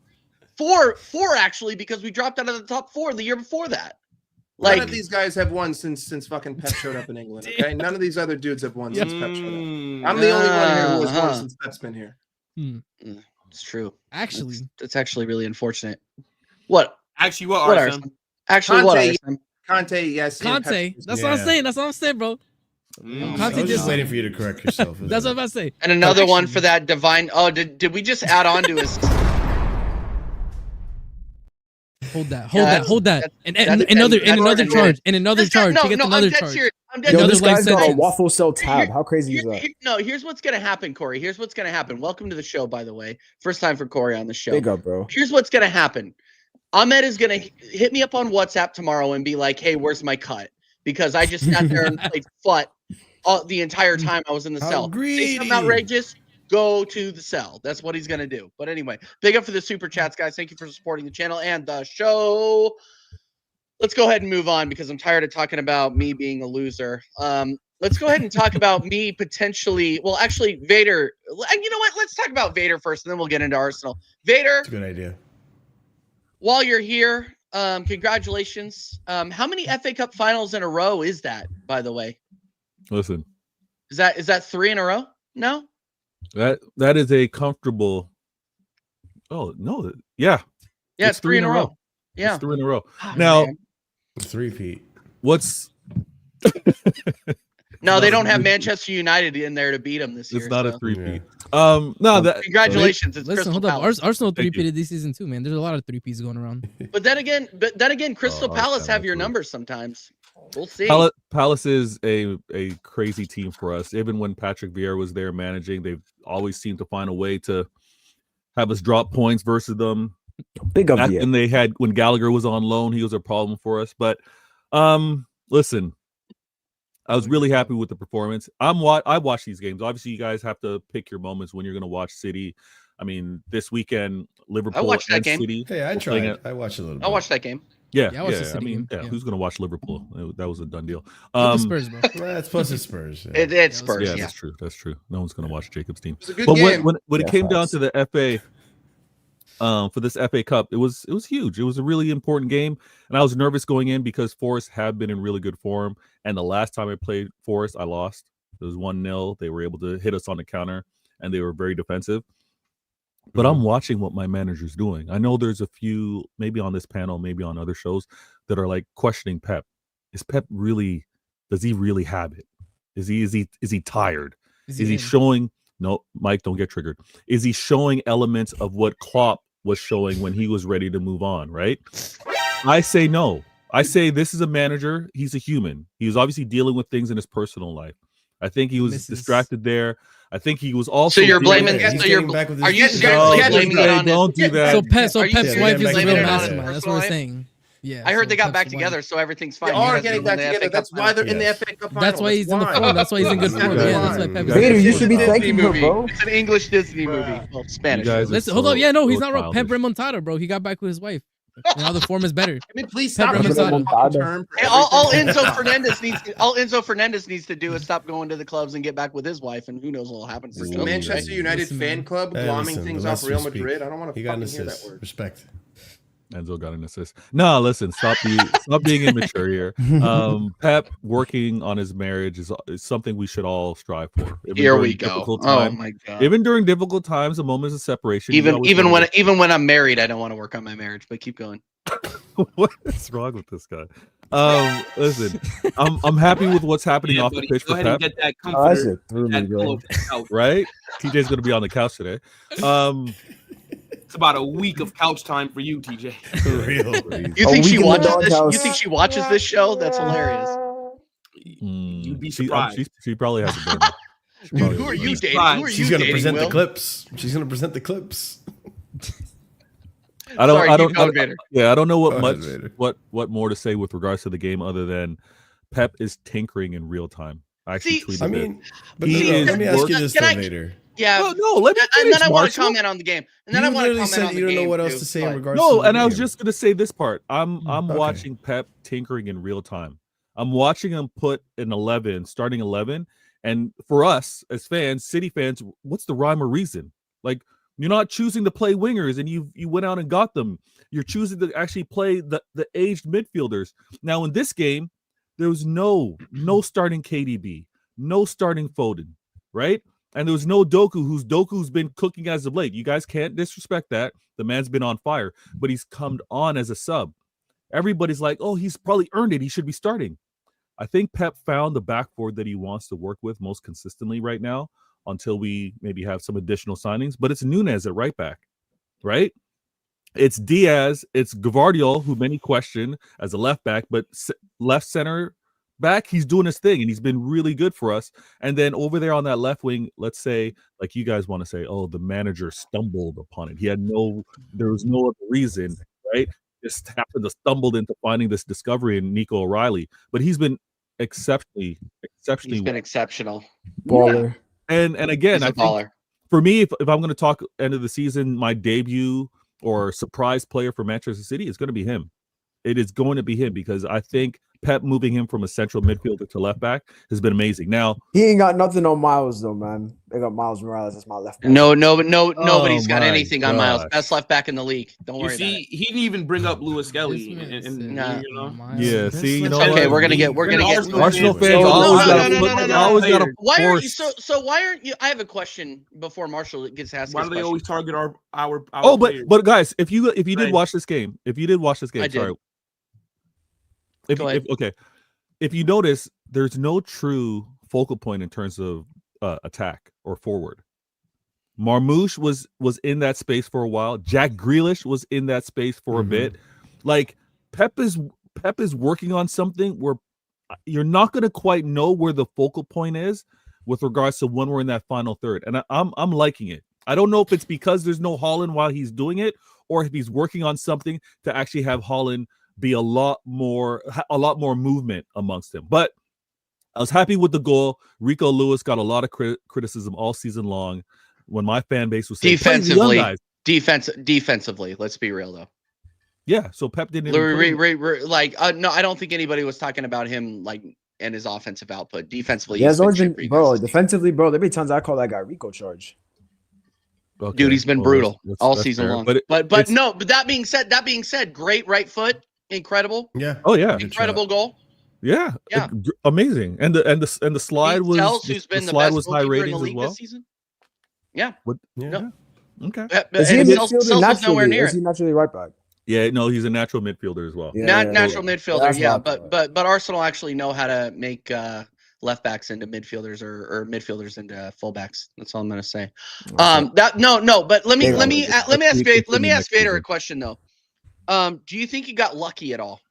Four actually, because we dropped out of the top 4 the year before that. None of these guys have won since fucking Pep showed up in England. Okay, none of these other dudes have won since Pep showed up. I'm the only one here who has won since Pep's been here. It's true. Actually, it's actually really unfortunate. What? Actually, what are some? Actually, what are Conte, yes. Conte. That's what I'm saying. That's what I'm saying, bro. I was just waiting for you to correct yourself. That's what I'm about to say. And another one for that divine. Oh, did we just add on to his? Hold that. And another charge. And another charge. No, to get no, another I'm dead charge. serious. I'm dead Yo, serious. this guy's got a Waffle Cell tab. How crazy is that? No, here's what's gonna happen, Corey. Here's what's gonna happen. Welcome to the show, by the way. First time for Corey on the show. Big up, bro. Here's what's gonna happen. Ahmed is gonna hit me up on WhatsApp tomorrow and be like, "Hey, where's my cut?" Because I just sat there and played FUT the entire time I was in the cell. Say something outrageous, go to the cell. That's what he's gonna do. But anyway, big up for the super chats, guys. Thank you for supporting the channel and the show. Let's go ahead and move on because I'm tired of talking about me being a loser. Let's go ahead and talk about me potentially. Well, actually, Vader. You know what? Let's talk about Vader first, and then we'll get into Arsenal. Vader. That's a good idea. While you're here, congratulations. How many FA Cup finals in a row is that, by the way? Listen. Is that 3 in a row? No? That is a comfortable. Oh, no. Yeah. Yeah, it's 3 in a row. Yeah. It's 3 in a row. Oh, now, man. 3-peat. What's No, they don't have Manchester United in there to beat them this year. It's not a 3-peat. Yeah. No, that Congratulations. It's Listen, Crystal hold up. Palace. Arsenal 3-peated this season too, man. There's a lot of 3-peats going around. But then again, Crystal Palace have your numbers sometimes. We'll see. Palace is a crazy team for us. Even when Patrick Vieira was there managing, they've always seemed to find a way to have us drop points versus them. Big up. And they had when Gallagher was on loan, he was a problem for us. But listen, I was really happy with the performance. I watch these games. Obviously, you guys have to pick your moments when you're going to watch City. I mean, this weekend, Liverpool I watched that and game. City. Hey, I tried. I watched a little bit. I watched that game. Yeah, I watched the City game. Yeah, who's going to watch Liverpool? That was a done deal. The Spurs, bro. That's plus the Spurs. Yeah. It's Spurs. Yeah, Yeah, that's true. No one's going to watch Jacob's team. It's a good But game. when it came down to the FA, for this FA Cup, it was huge. It was a really important game, and I was nervous going in because Forest have been in really good form. And the last time I played Forest, I lost. It was 1-0. They were able to hit us on the counter, and they were very defensive. But I'm watching what my manager's doing. I know there's a few, maybe on this panel, maybe on other shows, that are like questioning Pep. Is Pep really? Does he really have it? Is he tired? Is he showing? No, Mike, don't get triggered. Is he showing elements of what Klopp was showing when he was ready to move on? Right? I say no. I say this is a manager. He's a human. He was obviously dealing with things in his personal life. I think he was distracted there. I think he was also. So you're blaming? Are you seriously blaming it on? Don't do that. So Pep's wife is the real mastermind. That's what we're saying. Yeah, I heard they got back together, so everything's fine. They are getting back together. That's why they're in the FA Cup final. That's why he's in the form. That's why he's in good form. Yeah, that's why Pep. Vader, you should be thanking her, bro. It's an English Disney movie. Well, Spanish. Listen, hold up. Yeah, no, he's not wrong. Pep Remontada, bro. He got back with his wife. Now the form is better. I mean, please stop. Pep Remontada. All Enzo Fernandez needs to do is stop going to the clubs and get back with his wife, and who knows what will happen. This is the Manchester United fan club glomming things off Real Madrid. I don't want to fucking hear that word. Respect. Enzo got an assist. No, listen, stop being immature here. Pep working on his marriage is something we should all strive for. Here we go. Oh my god! Even during difficult times, the moments of separation. Even when I'm married, I don't want to work on my marriage. But keep going. What is wrong with this guy? Listen, I'm happy with what's happening off the pitch for Pep. Get that comforter, right? TJ's gonna be on the couch today. It's about a week of couch time for you, TJ. You think she watches this? You think she watches this show? That's hilarious. You'd be surprised. She probably has a burner. Dude, who are you dating? Who are you She's gonna dating, present Will? the clips. She's gonna present the clips. I don't know what more to say with regards to the game other than Pep is tinkering in real time. I actually tweeted it. But let me ask you this, Vader. Yeah. Well, no, let me finish, and then I want to Marshall. comment on the game. And then I want to comment on the game. You don't know what else too. to say in regards to No, the and game. I was just gonna say this part. I'm watching Pep tinkering in real time. I'm watching him put an 11, starting 11, and for us as fans, City fans, what's the rhyme or reason? Like, you're not choosing to play wingers, and you went out and got them. You're choosing to actually play the aged midfielders. Now in this game, there was no starting KDB, no starting Foden, right? And there was no Doku's been cooking as of late. You guys can't disrespect that. The man's been on fire, but he's come on as a sub. Everybody's like, oh, he's probably earned it. He should be starting. I think Pep found the back four that he wants to work with most consistently right now until we maybe have some additional signings. But it's Nunez at right back, right? It's Diaz. It's Gvardiol, who many question as a left back, but left center back, he's doing his thing, and he's been really good for us. And then over there on that left wing, let's say, like you guys want to say, oh, the manager stumbled upon it. There was no other reason, right? Just happened to stumbled into finding this discovery in Nico O'Reilly. But he's been exceptionally. He's been exceptional. Baller. And again, I think for me, if I'm going to talk end of the season, my debut or surprise player for Manchester City is going to be him. It is going to be him because I think Pep moving him from a central midfielder to left back has been amazing. Now he ain't got nothing on Miles though, man. They got Miles Morales as my left back. Nobody's got anything on Miles. Best left back in the league. Don't worry. See, he didn't even bring up Lewis Kelly. Yeah. See, you know. Okay, we're gonna get Arsenal fans always got to. Why are you so? Why aren't you? I have a question before Marshall gets asked. Why do they always target our? Oh, but guys, if you did watch this game, sorry. If you notice, there's no true focal point in terms of attack or forward. Marmoush was in that space for a while. Jack Grealish was in that space for a bit. Like Pep is working on something where you're not going to quite know where the focal point is with regards to when we're in that final third. And I'm liking it. I don't know if it's because there's no Haaland while he's doing it, or if he's working on something to actually have Haaland be a lot more movement amongst them. But I was happy with the goal. Rico Lewis got a lot of criticism all season long when my fan base was saying, defensively. Let's be real though. Yeah, so Pep didn't no, I don't think anybody was talking about him like and his offensive output. Defensively, yeah, it's always been defensively, bro. There be times I call that guy Rico Charge. Okay. Dude, he's been brutal all season long. But that being said, great right foot. Incredible. Yeah. Oh yeah. Incredible goal. Yeah, Yeah. Amazing. And the slide Pete was Sells, the, who's the been the slide best was high goalkeeper in the ratings as league well. this season. Yeah. Yeah. No. Okay. Is he a And Sells midfielder was nowhere naturally? near Or is he it. naturally right back? Yeah, no, he's a natural midfielder as well. Yeah. Natural Yeah, midfielder, that's yeah. what I thought. But Arsenal actually know how to make left backs into midfielders or midfielders into fullbacks. That's all I'm gonna say. Okay. But let me Continue ask next Vader a season. question though. Do you think he got lucky at all?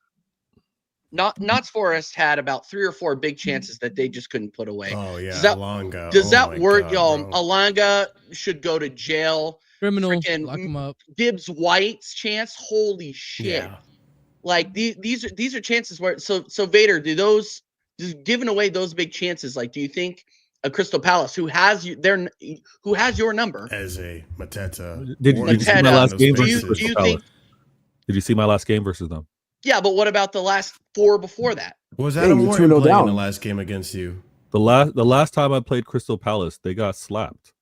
Notts Forest had about 3 or 4 big chances that they just couldn't put away. Oh yeah, Alanga. Alanga. Does Oh that my work, y'all? God, bro. Alanga should go to jail. Criminal. Freaking Lock him up. Gibbs White's chance. Holy shit! Yeah. Like these are chances where so Vader, do those just giving away those big chances? Like, do you think a Crystal Palace who has your number? Eze, Mateta. Did you see my last game versus do Crystal you Palace? think? Did you see my last game versus them? Yeah, but what about the last 4 before that? Was Adam you Morton 2-0 playing in down. the last game against you? The last time I played Crystal Palace, they got slapped.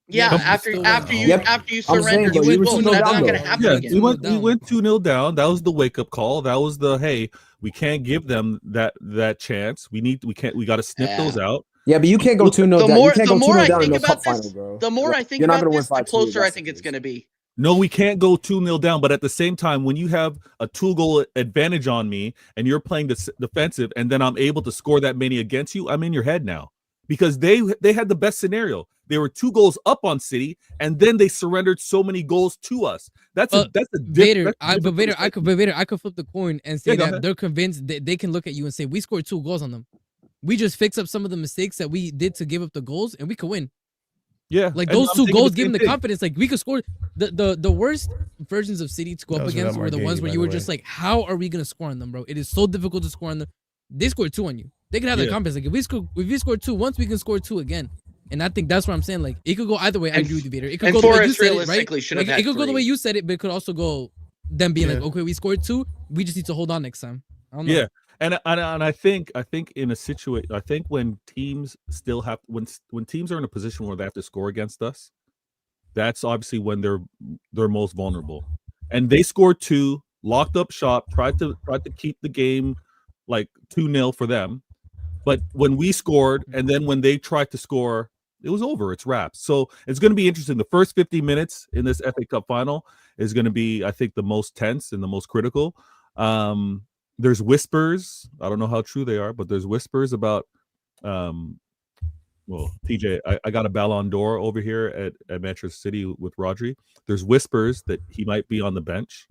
Yeah, Yeah, after still you Yep. after you I'm saying, surrendered but 2 you were goals, 2-0 that's not down, going to though. happen Yeah, again. we 2-0 went 2-0 down. That was the wake up call. That was the hey, we can't give them that chance. We got to sniff those out. Yeah, but you can't go 2-0 The down. more You can't the go more 2-0 I down in think the cup about this, final, bro. the more Like, I think you're not about gonna win this, the 5-2 if closer I that's think the it's case. going to be. No, we can't go 2-0 down. But at the same time, when you have a 2-goal advantage on me and you're playing defensive, and then I'm able to score that many against you, I'm in your head now because they had the best scenario. They were 2 goals up on City, and then they surrendered so many goals to us. That's a Vader. I could flip the coin and say go that ahead. they're convinced that they can look at you and say we scored 2 goals on them. We just fix up some of the mistakes that we did to give up the goals, and we could win. Yeah, Like and those I'm 2 thinking goals the give same them the thing. confidence. Like we could score. The worst versions of City to go up Those were against not were the ones Margini, where by you the were way. just like, how are we gonna score on them, bro? It is so difficult to score on them. They scored 2 on you. They can have that Yeah. confidence. Like if we scored 2 once, we can score 2 again. And I think that's what I'm saying. Like it could go either way. I agree with you, Vader. It could And go the way you Forrest said it, right? realistically should have Like, had it could go the way 3. you said it, but it could also go them being like, Yeah. okay, we scored 2. We just need to hold on next time. I don't know. Yeah, and I think in a situation, I think when teams still have when teams are in a position where they have to score against us, that's obviously when they're most vulnerable. And they scored 2, locked up shop, tried to keep the game like 2-0 for them. But when we scored, and then when they tried to score, it was over. It's wraps. So it's going to be interesting. The first 50 minutes in this FA Cup final is going to be, I think, the most tense and the most critical. There's whispers. I don't know how true they are, but there's whispers about well, TJ, I got a Ballon d'Or over here at Manchester City with Rodri. There's whispers that he might be on the bench.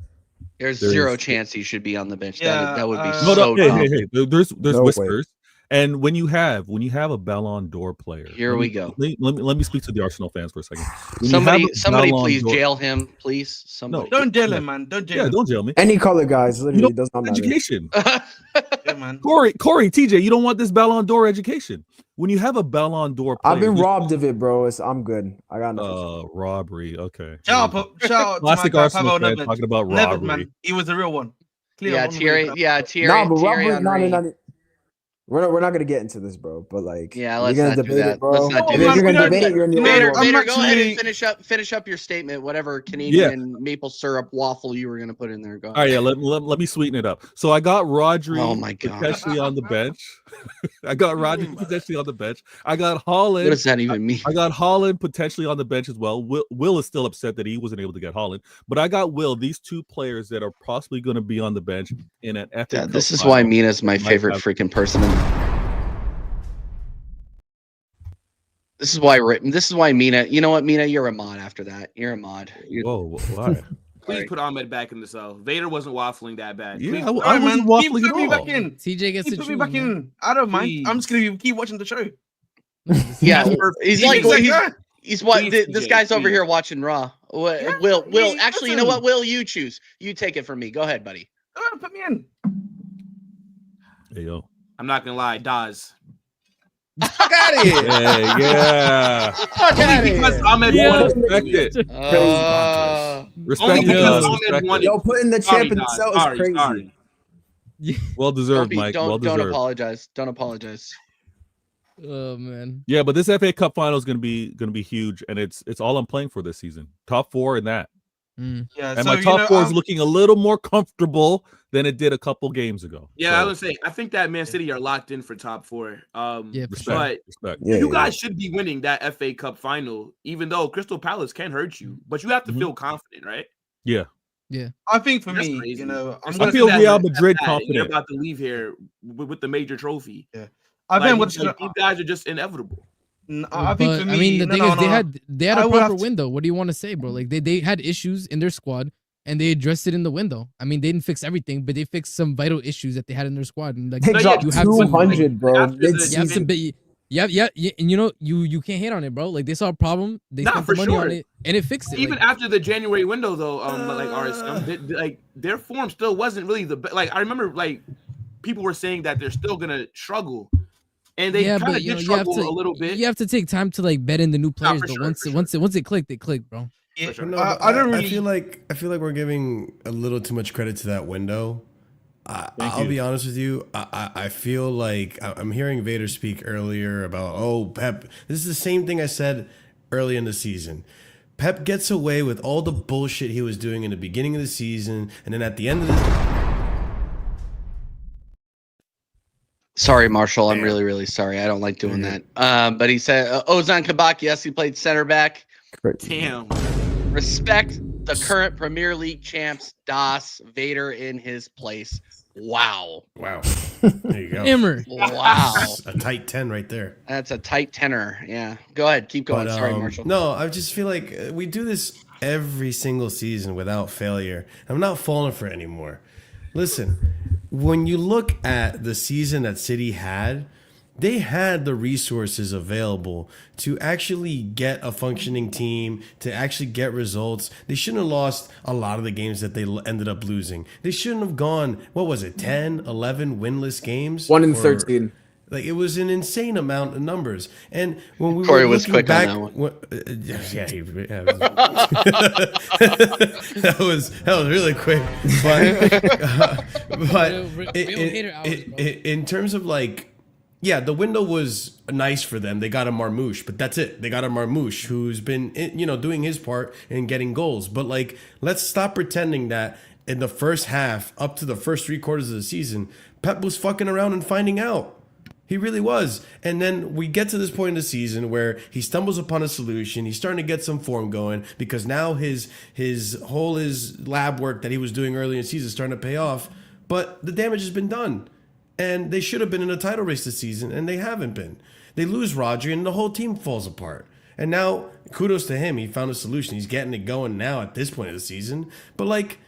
There's 0 chance he should be on the bench. Yeah, That would be no, so dumb. Hey. There's No way. whispers. And when you have a Ballon d'Or player, Here we go. Let me speak to the Arsenal fans for a second. When you Somebody have a Ballon please d'Or- jail him, please. Somebody. Don't jail him, man. Don't jail Yeah, him. don't jail me. Any color, guys, You literally don't does not want matter. education. Yeah, man. Corey, TJ, you don't want this Ballon d'Or education. When you have a Ballon d'Or player, I've been robbed of it, bro. I'm good. I got nothing. robbery. Okay. Shout out to Classic my guy, Arsenal Pavel fan Nedved. talking about Nedved, robbery. man. He was the real one. Clear Yeah, one of Thierry. them. Yeah, Thierry. Nah, but Thierry robbery. Henry. We're not gonna get into this, bro. But like, Yeah, we're let's gonna not do debate that. it, bro. Let's not do If that. you're gonna Man, debate it, you're in your Vader, own world. Vader, go ahead and actually- finish up your statement. Whatever Canadian maple syrup waffle you were gonna put in there. Go ahead. All right, yeah, let me sweeten it up. So I got Rodri Oh my God. potentially on the bench. I got Rodri potentially on the bench. I got Holland. What does that even mean? I got Holland potentially on the bench as well. Will is still upset that he wasn't able to get Holland, but I got Will. These 2 players that are possibly going to be on the bench in an FA Cup This is final. why Mina's my might favorite have- freaking person. This is why Mina. You know what, Mina? You're a mod after that. You're a mod. Whoa, why? Please put Ahmed back in the cell. Vader wasn't waffling that bad. Yeah, Please. I All right, wasn't man. Keep waffling putting me at back all. in. TJ gets to Keep putting me choose. back Man. in. I don't mind. Please. I'm just gonna keep watching the show. Yeah, perfect. he's He's like like, he's what Please, this TJ, guy's over please. here watching Raw. Yeah, Will actually, you know listen. what? Will, you choose. You take it from me. Go ahead, buddy. Put me in. Hey, yo. I'm not gonna lie, Daz. Fuck out of here. Yeah, yeah. Fuck out of Because here. Ahmed Yeah. wanted Respect it. Respect Only it. because Daz. Ahmed Respect wanted. it. Yo, putting the Sorry, champ in the Daz. cell is Sorry, crazy. sorry. Well deserved, Mike. Well Don't deserved. apologize. Don't apologize. Oh man. Yeah, but this FA Cup final is going to be huge, and it's all I'm playing for this season. Top 4 in that. Yeah, And so, my top four is looking a little more comfortable than it did a couple games ago. Yeah, So, I would say I think that Man City are locked in for top 4. Yeah, But respect. you guys should be winning that FA Cup final, even though Crystal Palace can hurt you. But you have to feel confident, right? Yeah. I think for That's me, crazy. I feel Real Madrid confident. You're about to leave here with the major trophy. Yeah, I think these guys are just inevitable. I think for me, the thing is, they had a proper window. What do you want to say, bro? Like they had issues in their squad and they addressed it in the window. I mean, they didn't fix everything, but they fixed some vital issues that they had in their squad. And like They dropped you have 200, bro. Yeah, and you know you can't hate on it, bro. Like they saw a problem, they spent the money on it, and it fixed it. Even after the January window, though, like their form still wasn't really the best. Like I remember, like people were saying that they're still gonna struggle, and they kind of did struggle a little bit. You have to take time to like bet in the new players. But once it clicked, it clicked, bro. Yeah, no, I don't really. I feel like we're giving a little too much credit to that window. I'll be honest with you. I feel like I'm hearing Vader speak earlier about, Pep. This is the same thing I said early in the season. Pep gets away with all the bullshit he was doing in the beginning of the season, and then at the end of the... Sorry, Marshall. I'm really, really sorry. I don't like doing that. But he said, Ozan Kabak, yes, he played center back. Damn. Respect the current Premier League champs, Das Vader in his place. Wow. There you go. Hammer. Wow. A tight 10 right there. That's a tight tenor. Yeah. Go ahead. Keep going. Sorry, Marshall. No, I just feel like we do this every single season without failure. I'm not falling for it anymore. Listen, when you look at the season that City had, they had the resources available to actually get a functioning team, to actually get results. They shouldn't have lost a lot of the games that they ended up losing. They shouldn't have gone, 10, 11 winless games? 1 in 13. Like, it was an insane amount of numbers. And when we Corey were was quick back, on that one. That was really quick. But in terms of like, yeah, the window was nice for them. They got a Marmouche, but that's it. They got a Marmouche who's been, doing his part in getting goals. But like, let's stop pretending that in the first half, up to the first 3 quarters of the season, Pep was fucking around and finding out. He really was. And then we get to this point in the season where he stumbles upon a solution. He's starting to get some form going because now his lab work that he was doing early in the season is starting to pay off. But the damage has been done. And they should have been in a title race this season, and they haven't been. They lose Rodri, and the whole team falls apart. And now, kudos to him. He found a solution. He's getting it going now at this point of the season. But, like,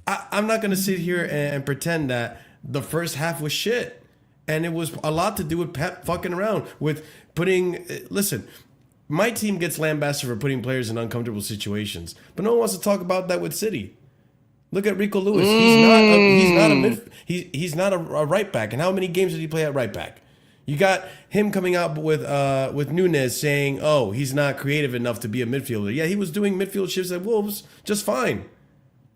I'm not going to sit here and pretend that the first half was shit. And it was a lot to do with Pep fucking around with putting... Listen, my team gets lambasted for putting players in uncomfortable situations. But no one wants to talk about that with City. Look at Rico Lewis. He's not a right back. And how many games did he play at right back? You got him coming out with Nunez saying, he's not creative enough to be a midfielder. Yeah, he was doing midfield shifts at Wolves just fine.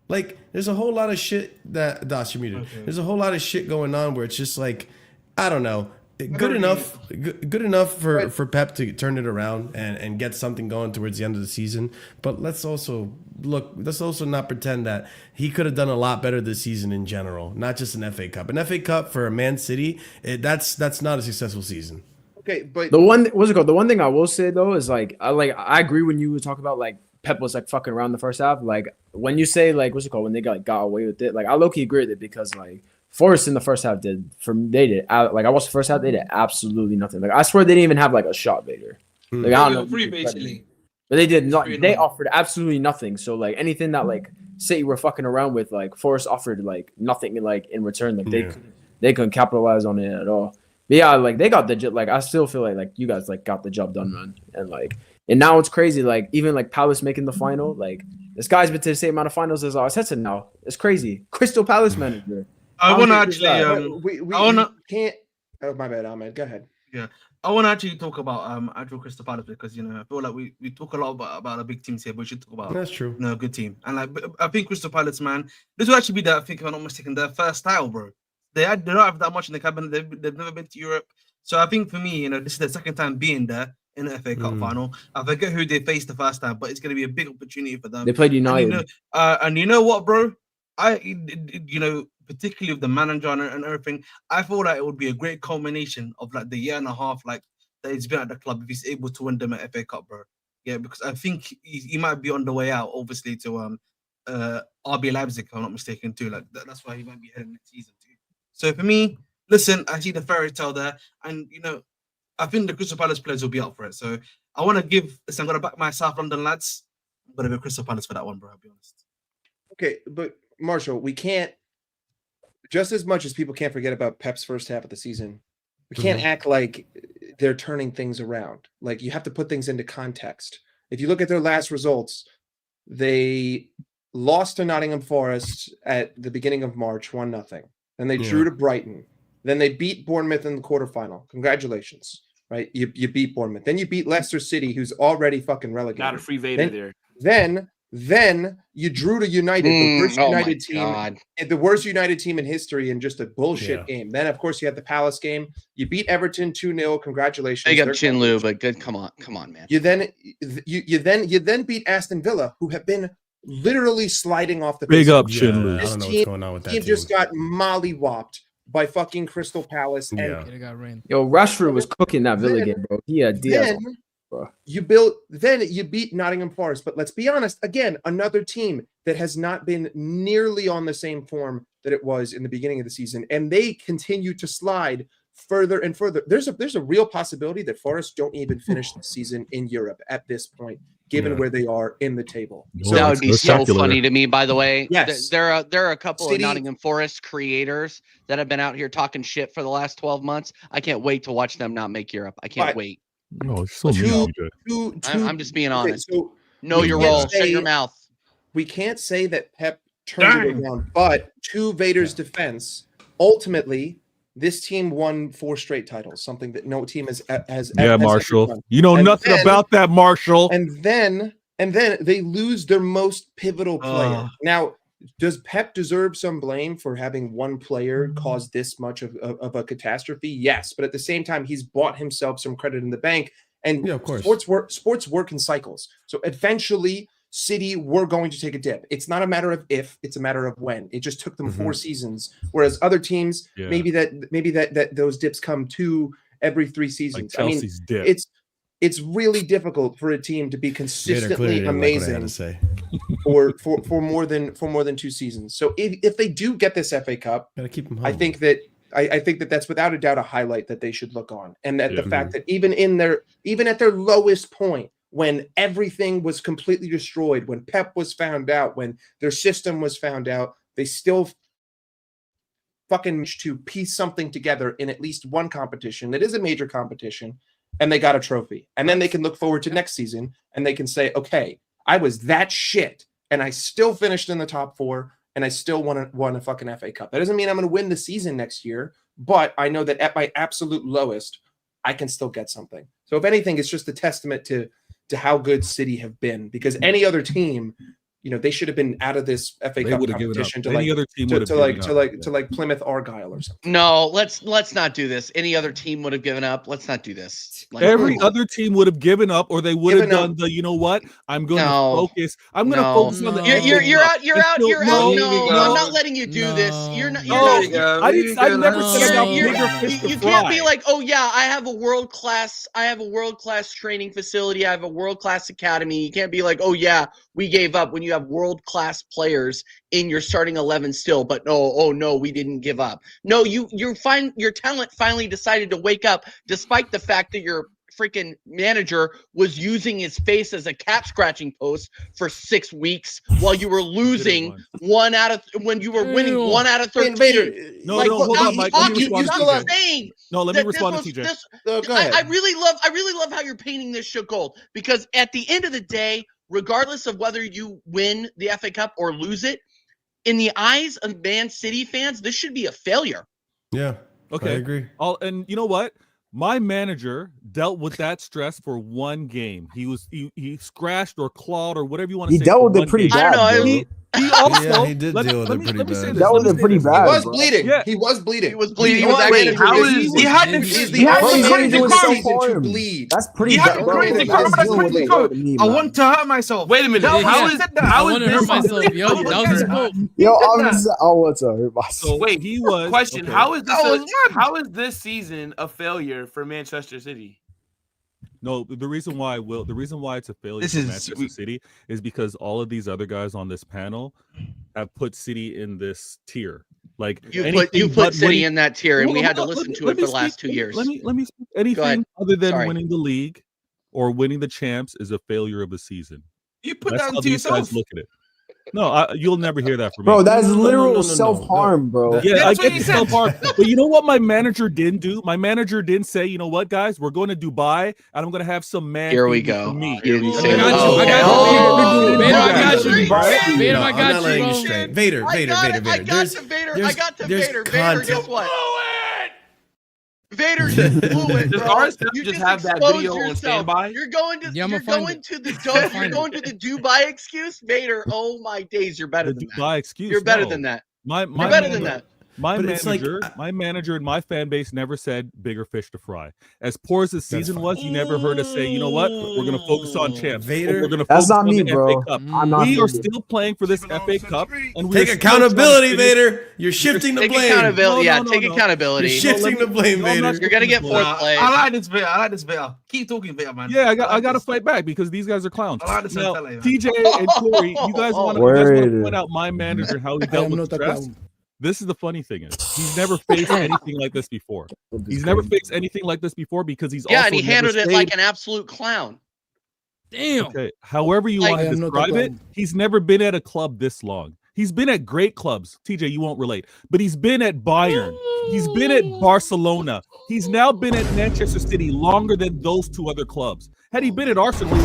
Like, there's a whole lot of shit that Das, you're muted. Okay. There's a whole lot of shit going on where it's just like, I don't know. Good enough for Pep to turn it around and get something going towards the end of the season. But let's also not pretend that he could have done a lot better this season in general, not just an FA Cup. An FA Cup for a Man City, that's not a successful season. Okay, but the one thing I will say though is I agree when you talk about like Pep was like fucking around the first half. Like when you say like when they got away with it, like I low-key agree with it because like Forest in the first half I watched the first half, they did absolutely nothing. Like I swear they didn't even have like a shot Vader. Like I don't know, free basically. But they did not. They offered absolutely nothing. So like anything that like City were fucking around with, like Forest offered like nothing like in return. Like they couldn't capitalize on it at all. But yeah, like they got the like I still feel like you guys like got the job done, man. And now it's crazy. Like even like Palace making the final. Like this guy's been to the same amount of finals as Arteta now. It's crazy. Crystal Palace manager. I want to actually. We can't. Oh my bad, Ahmed. Go ahead. Yeah, I want to actually talk about actual Crystal Palace because I feel like we talk a lot about the big teams here, but we should talk about that's true. A good team. And like I think Crystal Palace, man, this will actually be I think if I'm not mistaken, their first title, bro. They don't have that much in the cabinet. They've never been to Europe, so I think for me, this is the second time being there, in the FA Cup final. I forget who they faced the first time, but it's going to be a big opportunity for them. They played United. And you know what, bro? Particularly with the manager and everything, I feel like it would be a great culmination of like the year and a half like that he's been at the club if he's able to win them an FA Cup, bro. Yeah, because I think he might be on the way out, obviously, to RB Leipzig, if I'm not mistaken, too. Like that's why he might be heading next season too. So for me, listen, I see the fairy tale there, and I think the Crystal Palace players will be up for it. So I want to I'm going to back my South London lads. I'm going to go Crystal Palace for that one, bro. I'll be honest. Okay, but Marshall, we can't, just as much as people can't forget about Pep's first half of the season, we can't act like they're turning things around. Like, you have to put things into context. If you look at their last results, they lost to Nottingham Forest at the beginning of March, 1-0. Then they drew to Brighton. Then they beat Bournemouth in the quarterfinal. Congratulations, right? You beat Bournemouth. Then you beat Leicester City, who's already fucking relegated. Got a free Vader there. Then you drew to United, the worst United team, the worst United team in history, in just a bullshit game. Then, of course, you had the Palace game. You beat Everton 2-0. Congratulations. Big up Chinlu, but good. Come on, man. You then beat Aston Villa, who have been literally sliding off the big up I Chinlu. don't know what's going on with that team. Just got mollywopped by fucking Crystal Palace. Yeah. And yo, Rashford was cooking that Villa game, bro. He had Diaz. You beat Nottingham Forest, but let's be honest, again, another team that has not been nearly on the same form that it was in the beginning of the season, and they continue to slide further and further. There's a real possibility that Forest don't even finish the season in Europe at this point, given where they are in the table. So that would be so funny to me, by the way. Yes. There are a couple of Nottingham Forest creators that have been out here talking shit for the last 12 months. I can't wait to watch them not make Europe. I can't wait. No, it's so mean. I'm just being honest. So know your role. Shut your mouth. We can't say that Pep turned it around, but to Vader's defense, ultimately, this team won 4 straight titles, something that no team has Marshall. You know nothing about that, Marshall. And then they lose their most pivotal player. Now, does Pep deserve some blame for having one player cause this much of a catastrophe? Yes, but at the same time, he's bought himself some credit in the bank. And of course, sports work in cycles. So eventually, City were going to take a dip. It's not a matter of if; it's a matter of when. It just took them 4 seasons, whereas other teams maybe that those dips come 2 every 3 seasons. Like Chelsea's dip. It's really difficult for a team to be consistently amazing for more than 2 seasons. So if they do get this FA Cup, gotta keep them humble. I think that that's without a doubt a highlight that they should look on, and that the fact that even at their lowest point, when everything was completely destroyed, when Pep was found out, when their system was found out, they still fucking managed to piece something together in at least one competition that is a major competition. And they got a trophy. And then they can look forward to next season and they can say, okay, I was that shit and I still finished in the top 4 and I still won a fucking FA Cup. That doesn't mean I'm going to win the season next year, but I know that at my absolute lowest, I can still get something. So if anything, it's just a testament to how good City have been, because any other team, they should have been out of this FA Cup competition to any other team to Plymouth Argyle or something. No, let's not do this. Any other team would have given up. Let's not do this. Every other team would have given up, or they would have done the. You know what? I'm going to focus. I'm going to focus on the. You're out. No, I'm not letting you do this. You're not. I never said about bigger fish to You fry. can't be like, oh yeah, I have a world class training facility. I have a world class academy. You can't be like, oh yeah, we gave up when you have world-class players in your starting 11 still, but no, we didn't give up. No, your talent finally decided to wake up, despite the fact that your freaking manager was using his face as a cap scratching post for 6 weeks while you were losing when you were winning 1 out of 13. Hold on, Mike. Let me respond to TJ. Go ahead. I really love how you're painting this shit gold, because at the end of the day, regardless of whether you win the FA Cup or lose it, in the eyes of Man City fans, this should be a failure. Yeah. Okay. I agree. And you know what? My manager dealt with that stress for 1 game. He scratched or clawed or whatever you want to say. He dealt with it pretty bad. I don't know. he also Yeah, he did deal with it pretty bad. That wasn't pretty He bad. was bro. bleeding. Yeah. He was bleeding. He was bleeding. He was- was actually wait, how bleeding. is- He had the He's the he had Bro, the he's only only crazy doing crazy code. self season to harm. bleed. That's pretty He bad. had the Bro, crazy like, code. that's That's dealing with crazy it. code. To me, I man. want to hurt myself. Wait a minute. No, How he is said that. I how want is to hurt this? myself, yo. He That was his said quote. Yo, that. I want to hurt myself. So wait, he was Question: okay. How is this? That was mad. How is this season a failure for Manchester City? No, the reason why it's a failure This for is- Manchester City is because all of these other guys on this panel have put City in this tier. Like You anything put but City winning- in that tier, and we Hold had to on, listen let to me it for the speak. last 2 years. Let me speak. ahead. Anything other than Sorry. winning the league or winning the champs is a failure of a season. You put That's that how into these yourself. guys look at it. No, you'll never hear that from me. Bro, that is No, no, no, literal no, no, self harm, bro. That- Yeah, Yeah, I that's get what he the said. self-harm. But you know what my manager didn't do? My manager didn't say, you know what, guys, we're going to Dubai and I'm going to have some man Here we feed you go. for me. Here we And go. then- I got you. I got Oh, you. Vader, I got you. Right? Vader, No, I I'm got not letting you, you bro. straight. Vader, I Vader, got Vader, it. Vader. I got to Vader. I got to there's Vader. Vader, content. guess what? Vader just blew it, Does bro. RSM You just have that exposed video on yourself. standby? You're going to Yeah, I'ma you're find going it. to the I'll Dubai, find you're going to the Dubai excuse, Vader. Oh my days, you're better The than Dubai that. excuse. You're better no. than that. My You're better manager, than that. My But it's like- manager and my fan base never said bigger fish to fry. As poor as the season fine. was, you never heard us say, you know what, we're going to focus on champs. Or Vader? we're going to That's focus not on me, the bro. FA Cup. I'm not. We are Vader. still playing for this FA Cup, and we Take are still accountability, trying to finish- Vader. You're shifting the Take blame. accountability. No, Yeah, no, take no. accountability. You're shifting the blame, No, I'm not Vader. You're gonna get shifting the fourth blame. place. I like this better. I like this better. Keep talking better, man. Yeah, I got like to this. fight back because these guys are clowns. I like this Now, mentality, man. TJ and Corey, you guys want to Word. point out my manager and how he dealt with stress? This is the funny thing is he's never faced anything like this before. He's never faced anything like this before because he's Yeah, also and he never handled it stayed- like an absolute clown. Damn. Okay, however you Like- want I to am not describe that it, he's never been at a club this long. He's been at great clubs. TJ, you won't relate, but he's been at Bayern. He's been at Barcelona. He's now been at Manchester City longer than those two other clubs. Had he been at Arsenal,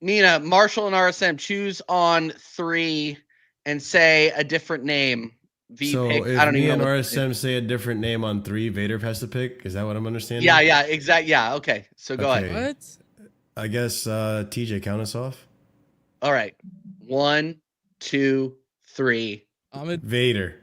Nina, Marshall, and RSM, choose on 3 and say a different name. V So pick. if I don't me even and know. what- RSM say a different name on 3, Vader has to pick. Is that what I'm understanding? Yeah, exactly. Yeah, okay. So go Okay. ahead. What? I guess TJ, count us off. All right. 1, 2, 3. Ahmed. Vader.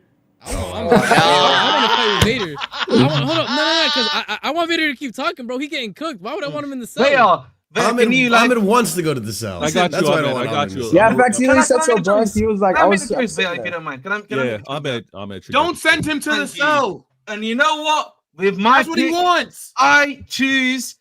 I want to fight with Vader. Hold up. No, because I want Vader to keep talking, bro. He getting cooked. Why would I want him in the cell? Can you like? Ahmed wants to go to the cell. I got That's you, why I Ahmed. don't want I got Ahmed in you. the Yeah, cell. in fact, he Can I- said can I so, make a bro. choice? He was like, Can I I was. make a choice, Vale, if you don't mind? Can I make yeah, a choice? Ahmed. Don't send him to the Thank you. cell. And you know what? With my That's what he pick, wants. I choose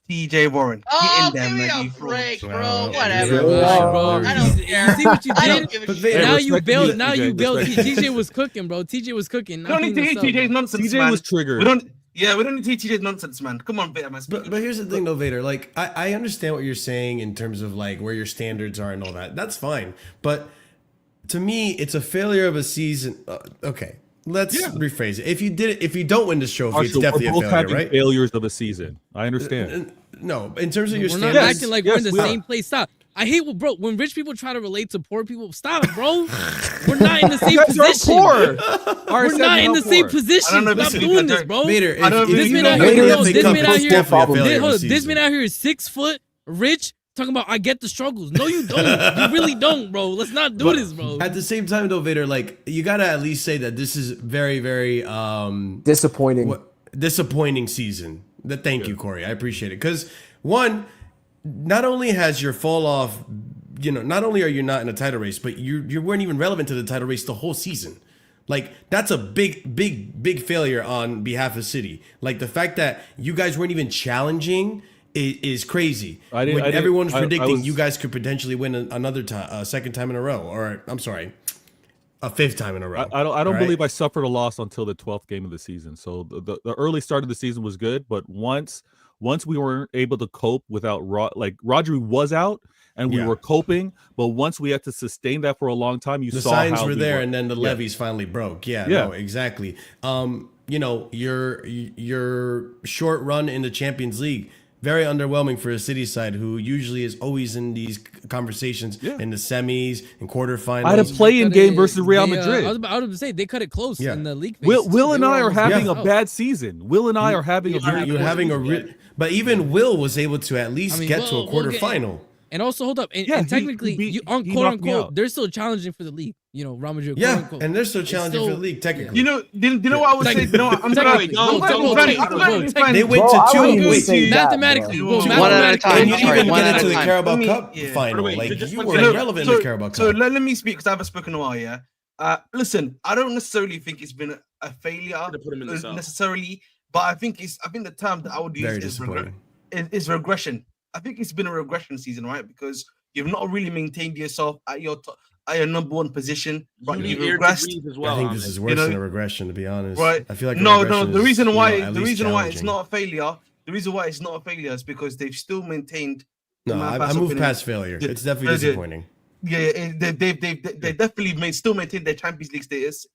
TJ Warren. Oh, Get give in me there, man, a you fraud. break, bro. Well, Whatever. yeah, bro. I don't care. You see what you I did? don't give a But shit. Vader, Now you respect bailed. TJ, Now you bailed. respect TJ was cooking, bro. TJ was cooking. We don't need to hear TJ's nonsense, TJ man. was triggered. We don't. Yeah, we don't need to hear TJ's nonsense, man. Come on, better man. But here's the thing though, Vader. Like I understand what you're saying in terms of like where your standards are and all that. That's fine. But to me, it's a failure of a season. Okay, let's rephrase it. If you don't win this trophy, it's definitely we're a both failure, having right? failures of a season. I understand. No, in terms of your We're not standards, acting like we're in the we are. same place. Stop. I hate when rich people try to relate to poor people. Stop, bro. We're not in the same You guys are position. poor. We're not in the same position. I don't know if Stop this is doing good, this, bro. Vader, I don't if This you man don't out win here, the no, FA this Cup, man it's out here- definitely a failure This, of a hold on, this season. man out here is 6 foot, rich, talking about I get the struggles. No, you don't. You really don't, bro. Let's not do But this, bro. At the same time, though, Vader, like you gotta at least say that this is very, very Disappointing. disappointing season. Thank you, Corey. I appreciate it. Because one, not only has your fall off, not only are you not in a title race, but you weren't even relevant to the title race the whole season. Like that's a big failure on behalf of City. Like the fact that you guys weren't even challenging is crazy. When everyone's predicting you guys could potentially win another time, a second time in a row, or I'm sorry, a 5th time in a row. I don't All right? believe I suffered a loss until the 12th game of the season. So the early start of the season was good, but once we weren't able to cope without Rodri was out and we were coping, but once we had to sustain that for a long time, the saw signs how were we there, were. and then the levees finally broke. Yeah, no, exactly. Your short run in the Champions League, very underwhelming for a City side who usually is always in these conversations in the semis and quarterfinals. I had a play-in game versus Real Madrid. I was about to say they cut it close in the league. Will and I are having a bad. bad season. Will and I are having a very You're having a but even Will was able to at least get to a quarterfinal. And also, hold up, and, Yeah, and technically, he quote knocked me unquote, out. they're still challenging for the league. You know, Real Madrid. Quote, Yeah, unquote. and they're still challenging for the league technically. You know what I would say? No, I'm Technically, Bro, They went Bro, to I two. wouldn't even Wait, say that, mathematically, bro. bro, One at a time. and you Sorry, didn't one even at get a into the time. Carabao Let me- Cup yeah. final. Wait, Like just you one were second. irrelevant in the Carabao So Cup. let me speak because I haven't spoken in a while. Yeah. Listen, I don't necessarily think it's been a failure Put him in the cell. necessarily, but I think the term that I would use Very is disappointing. is regression. I think it's been a regression season, right? Because you've not really maintained yourself at your number one position, but You you've need air to regressed. breathe as well. I think this is worse than a regression, to be honest. Right. I feel like No. a regression The reason is, why at the least reason why it's challenging. not a failure. The reason why it's not a failure is because they've still maintained. No, in my I personal moved opinion, past failure. Yeah, It's definitely yeah, disappointing. Yeah, they definitely still maintain their Champions League status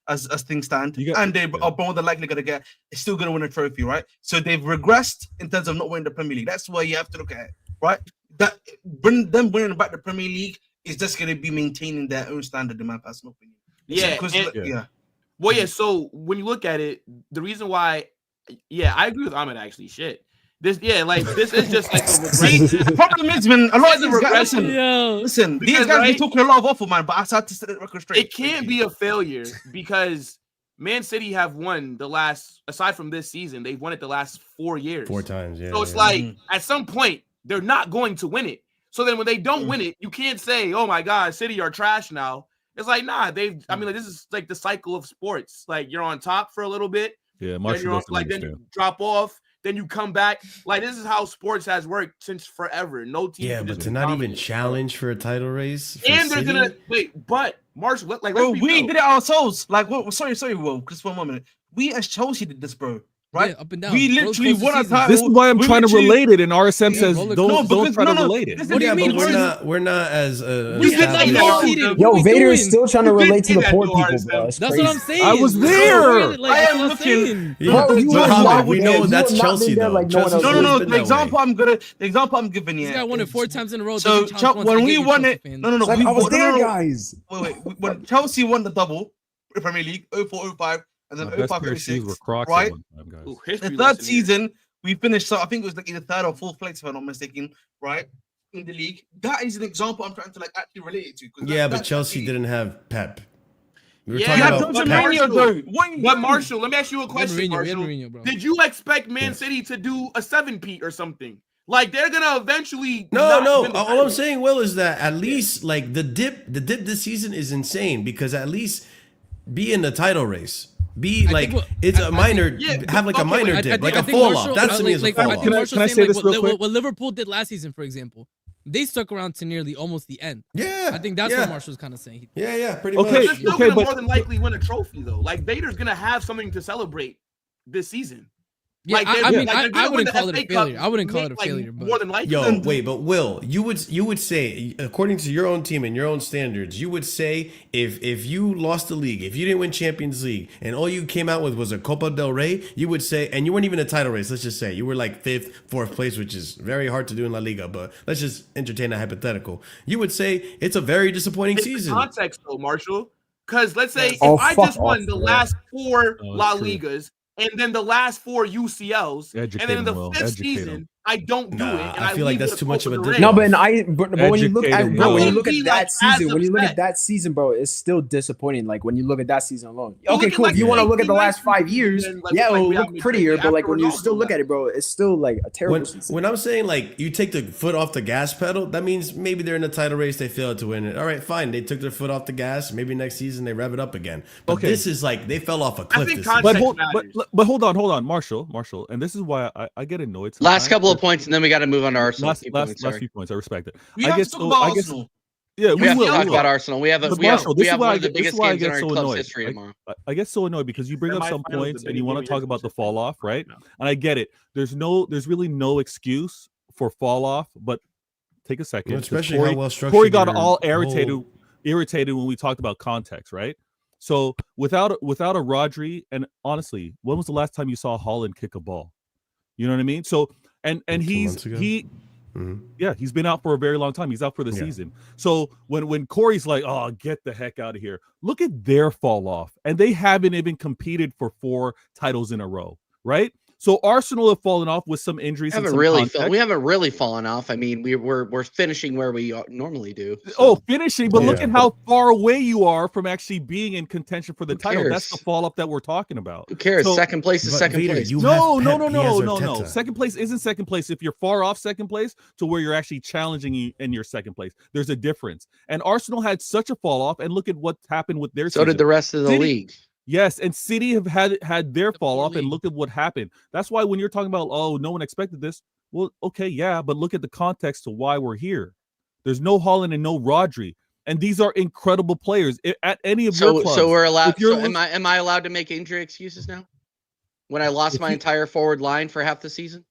as things stand, and they are more than likely gonna get still gonna win a trophy, right? So they've regressed in terms of not winning the Premier League. That's where you have to look at it, right? That them winning back the Premier League is just gonna be maintaining their own standard, in my personal opinion. Yeah, because and- Well, yeah. So when you look at it, the reason why, I agree with Ahmed. Actually, shit. This is just like a regression. The problem is, man, a lot of It's a these guys. regression. Listen, these Because, guys be right, talking a lot of waffle, man. But I had to set the record straight. It can't be a failure because Man City have won the last, aside from this season, they've won it the last 4 years. 4 times, yeah. So it's like at some point they're not going to win it. So then when they don't win it, you can't say, "Oh my God, City are trash now." It's like, nah, this is like the cycle of sports. Like you're on top for a little bit, Yeah, then Marshall you're on, doesn't like then understand. you drop off, then you come back. Like this is how sports has worked since forever. No team. Yeah, can but just to not even dominate. challenge for a title race, for And they're City? gonna wait, but Marshall, like Bro, let's be we real. did it ourselves. Like, sorry, Will, just for a moment. We as Chelsea did this, bro. Right? Yeah, up and down. We Roller literally coaster won a season. title. This is why I'm We trying to literally- relate it, and RSM says roller don't coaster. don't try to no, relate it. this is What do you Yeah, mean? but we're not as We did not Yeah. succeeded. Yo, What we Vader is doing? still trying to You did relate to say the that, poor though, people, RSM. bro. It's That's crazy. what I'm saying. I was That's there. what I'm I am saying. looking. Yeah, Bro, you but were Ahmed, not we there. know You that's have not Chelsea been there though. like no one Chelsea's else. No. always The been that example way. I'm giving you. This guy won it 4 times in a row. So doesn't challenge once. I when get we you, won Chelsea it, fan. no. It's like, we I was won- there, no. guys. Wait. When Chelsea won the double, the Premier League, 04-05, and then My best 05 pair of shoes were 06, Crocs right? at one time, guys. Ooh, The history third lesson here. season, we finished. So I think it was like either third or fourth place, if I'm not mistaken, right? In the league. That is an example I'm trying to like actually relate it to. 'cause Yeah, that- but that's Chelsea it. didn't have Pep. We were Yeah, talking Yeah, about Jose but Pep. Mourinho, though. What are you But doing? Marshall, let me ask you a We had question, Mourinho, we had Marshall. Mourinho, bro. Did you expect Man Yes. City to do a 7-peat or something? Like they're gonna eventually. No. not win the All title. I'm saying, Will, is that at least like the dip this season is insane because at least be in the title race. Be I like think it's I a minor, yeah, have like a okay, minor I dip, think- like I a think fall Marshall- off. That to me is a like, fall I off. think Marshall's Can I saying, say like, this real quick? what Liverpool did last season, for example. They stuck around to nearly almost the end. Yeah, I think that's yeah. what Marshall's kind of saying. Yeah, pretty Okay, They're much. still okay, gonna but- more than likely win a trophy though. Like Vader's gonna have something to celebrate this season. Yeah, Like, I they're- mean, like, I they're gonna wouldn't win the call it a FA Cup, failure. I wouldn't call it a like, failure, but more than likely. Yo, wait, but Will, you would say, according to your own team and your own standards, you would say if you lost the league, if you didn't win Champions League, and all you came out with was a Copa del Rey, you would say, and you weren't even a title race. Let's just say you were like 5th, 4th place, which is very hard to do in La Liga. But let's just entertain a hypothetical. You would say it's a very disappointing It's the season. context though, Marshall. Because let's say Oh, if I fuck just won off, the bro. last 4 Oh, La true. Ligas and then the last 4 UCLs, Educate and then in the him, Will. 5th Educate season him. I don't do Nah, it. And I feel like leave that's with too much of a Copa del dip Rey. No, but when you look Educate at him, bro, when you Will. look at Be that like, as season, of when you look set. at that season, bro, it's still disappointing. Like when you look at that season alone. Well, Okay, look at, cool. like, If you want to look at the 18, last 5 years, then, like, yeah, like it'll Real look Madrid prettier. But like after when you Ronaldo still look left. at it, bro, it's still like a terrible season. When I'm saying like you take the foot off the gas pedal, that means maybe they're in the title race, they failed to win it. All right, fine. They took their foot off the gas. Maybe next season they rev it up again. But Okay. this is like they fell off a cliff think this context season. But hold on, Marshall, and this is why I get annoyed. Last sometimes. couple of points, and then we got to move on to Arsenal. Last Keep going, sorry. few points. I respect it. We I have get to talk so- about I guess- Arsenal. Yeah, We have to will. talk we about will. Arsenal. We have But we have Marshall, this is one why of the this is biggest why I games in get our so club's annoyed. history tomorrow. I get so annoyed because you bring up some Semi-finals, the points and you biggest want game to talk of about the history. fall off, right? No. And I get it. There's really no excuse for fall off, but take a second. Well, 'cause especially Corey, how well structured Corey got your all whole- irritated when we talked about context, right? So without a Rodri, and honestly, when was the last time you saw Haaland kick a ball? You know what I mean? So and 2 he's months ago? Mhm. yeah, he's been out for a very long time. He's out for the Yeah. season. So when Corey's like, "Oh, get the heck out of here," look at their fall off, and they haven't even competed for 4 titles in a row, right? So Arsenal have fallen off with some injuries. We haven't really fallen off. I mean, we're finishing where we normally do. So. Oh, finishing, but look at how far away you are from actually being in contention for the title. That's the fall off that we're talking about. Who cares? So, second place is second place. No. Second place isn't second place if you're far off second place to where you're actually challenging in your second place. There's a difference. And Arsenal had such a fall off, and look at what's happened with their season. So did the rest of the league. Yes, and City have had their fall off, and look at what happened. That's why when you're talking about, oh, no one expected this. Well, okay, yeah, but look at the context to why we're here. There's no Haaland and no Rodri, and these are incredible players at any of your clubs. So we're allowed. So am I allowed to make injury excuses now? When I lost my entire forward line for half the season.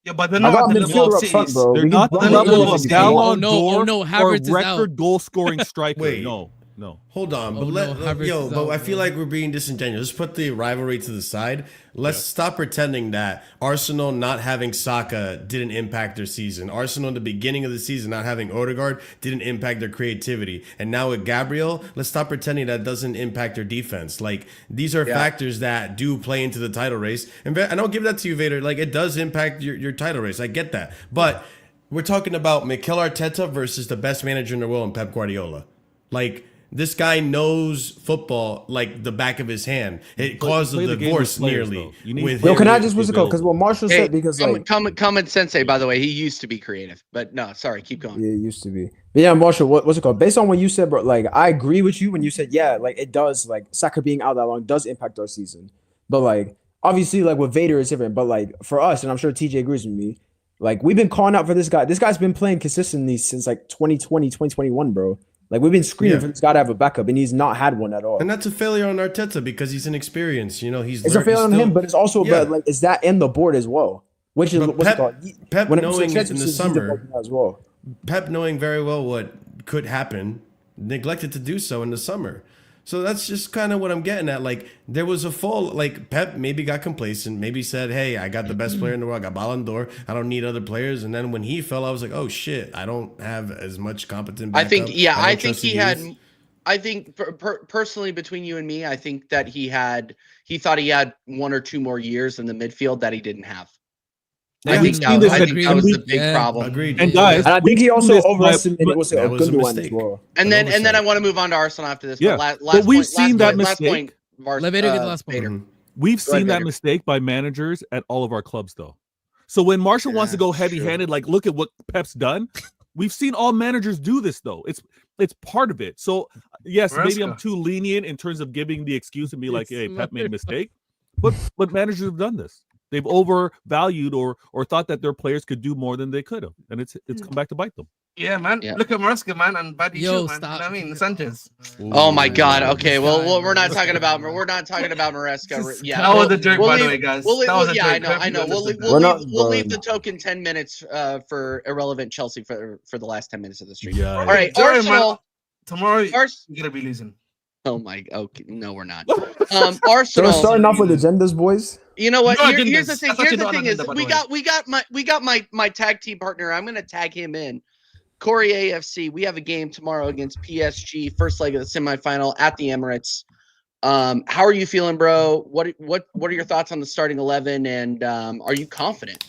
Yeah, but they're not the level of City. They're not the level of Ballon d'Or or Havertz record goal scoring striker. Wait. No. Hold on, but I feel like we're being disingenuous. Let's put the rivalry to the side. Let's stop pretending that Arsenal not having Saka didn't impact their season. Arsenal in the beginning of the season not having Odegaard didn't impact their creativity. And now with Gabriel, let's stop pretending that doesn't impact their defense. Like, these are factors that do play into the title race. And I'll give that to you, Vader. Like, it does impact your title race. I get that. But we're talking about Mikel Arteta versus the best manager in the world, Pep Guardiola. Like, this guy knows football like the back of his hand. It caused a divorce nearly. Can I just because what Marshall said, because comment Sensei, by the way, he used to be creative, but no, sorry, keep going. Yeah, it used to be. But yeah, Marshall, what's it called? Based on what you said, bro, like I agree with you when you said, yeah, like it does, like Saka being out that long does impact our season. But like obviously, like with Vader is different. But like for us, and I'm sure TJ agrees with me, like we've been calling out for this guy. This guy's been playing consistently since like 2020, 2021, bro. Like, we've been screaming for this guy to have a backup, and he's not had one at all. And that's a failure on Arteta because he's inexperienced. You know, it's a failure on him, but it's also about, like, is that in the board as well? Which is what's it called? Pep knowing in the summer as well. Pep knowing very well what could happen, neglected to do so in the summer. So that's just kind of what I'm getting at. Like, there was a fall, like Pep maybe got complacent, maybe said, hey, I got the best player in the world, I got Ballon d'Or, I don't need other players. And then when he fell, I was like, oh shit, I don't have as much competent backup. I think personally between you and me, I think that he thought he had 1 or 2 more years in the midfield that he didn't have. I think that was the big problem. Agreed. And guys, I think he also overestimated what's a Gundogan as well. And then I want to move on to Arsenal after this. Yeah, but we've seen that mistake. We've seen that mistake by managers at all of our clubs, though. So when Marshall wants to go heavy-handed, like look at what Pep's done. We've seen all managers do this, though. It's part of it. So yes, maybe I'm too lenient in terms of giving the excuse and be like, hey, Pep made a mistake. But managers have done this. They've overvalued or thought that their players could do more than they could have, and it's come back to bite them. Yeah, man. Yeah. Look at Maresca, man, and Buddy Shoe, man. Stop. I mean, Sanchez. Oh my God. Okay, well, we're not talking about Maresca. Yeah, that was a joke, by the way, guys. I know. We'll leave the token 10 minutes for irrelevant Chelsea for the last 10 minutes of the stream. Yeah. All right, Arsenal. Tomorrow, you're gonna be losing. Oh my. Okay, no, we're not. Arsenal. So starting off with agendas, boys. You know what? Here's the thing. Here's the thing is we got my tag team partner. I'm gonna tag him in. Corey AFC. We have a game tomorrow against PSG, first leg of the semifinal at the Emirates. How are you feeling, bro? What are your thoughts on the starting 11? And are you confident?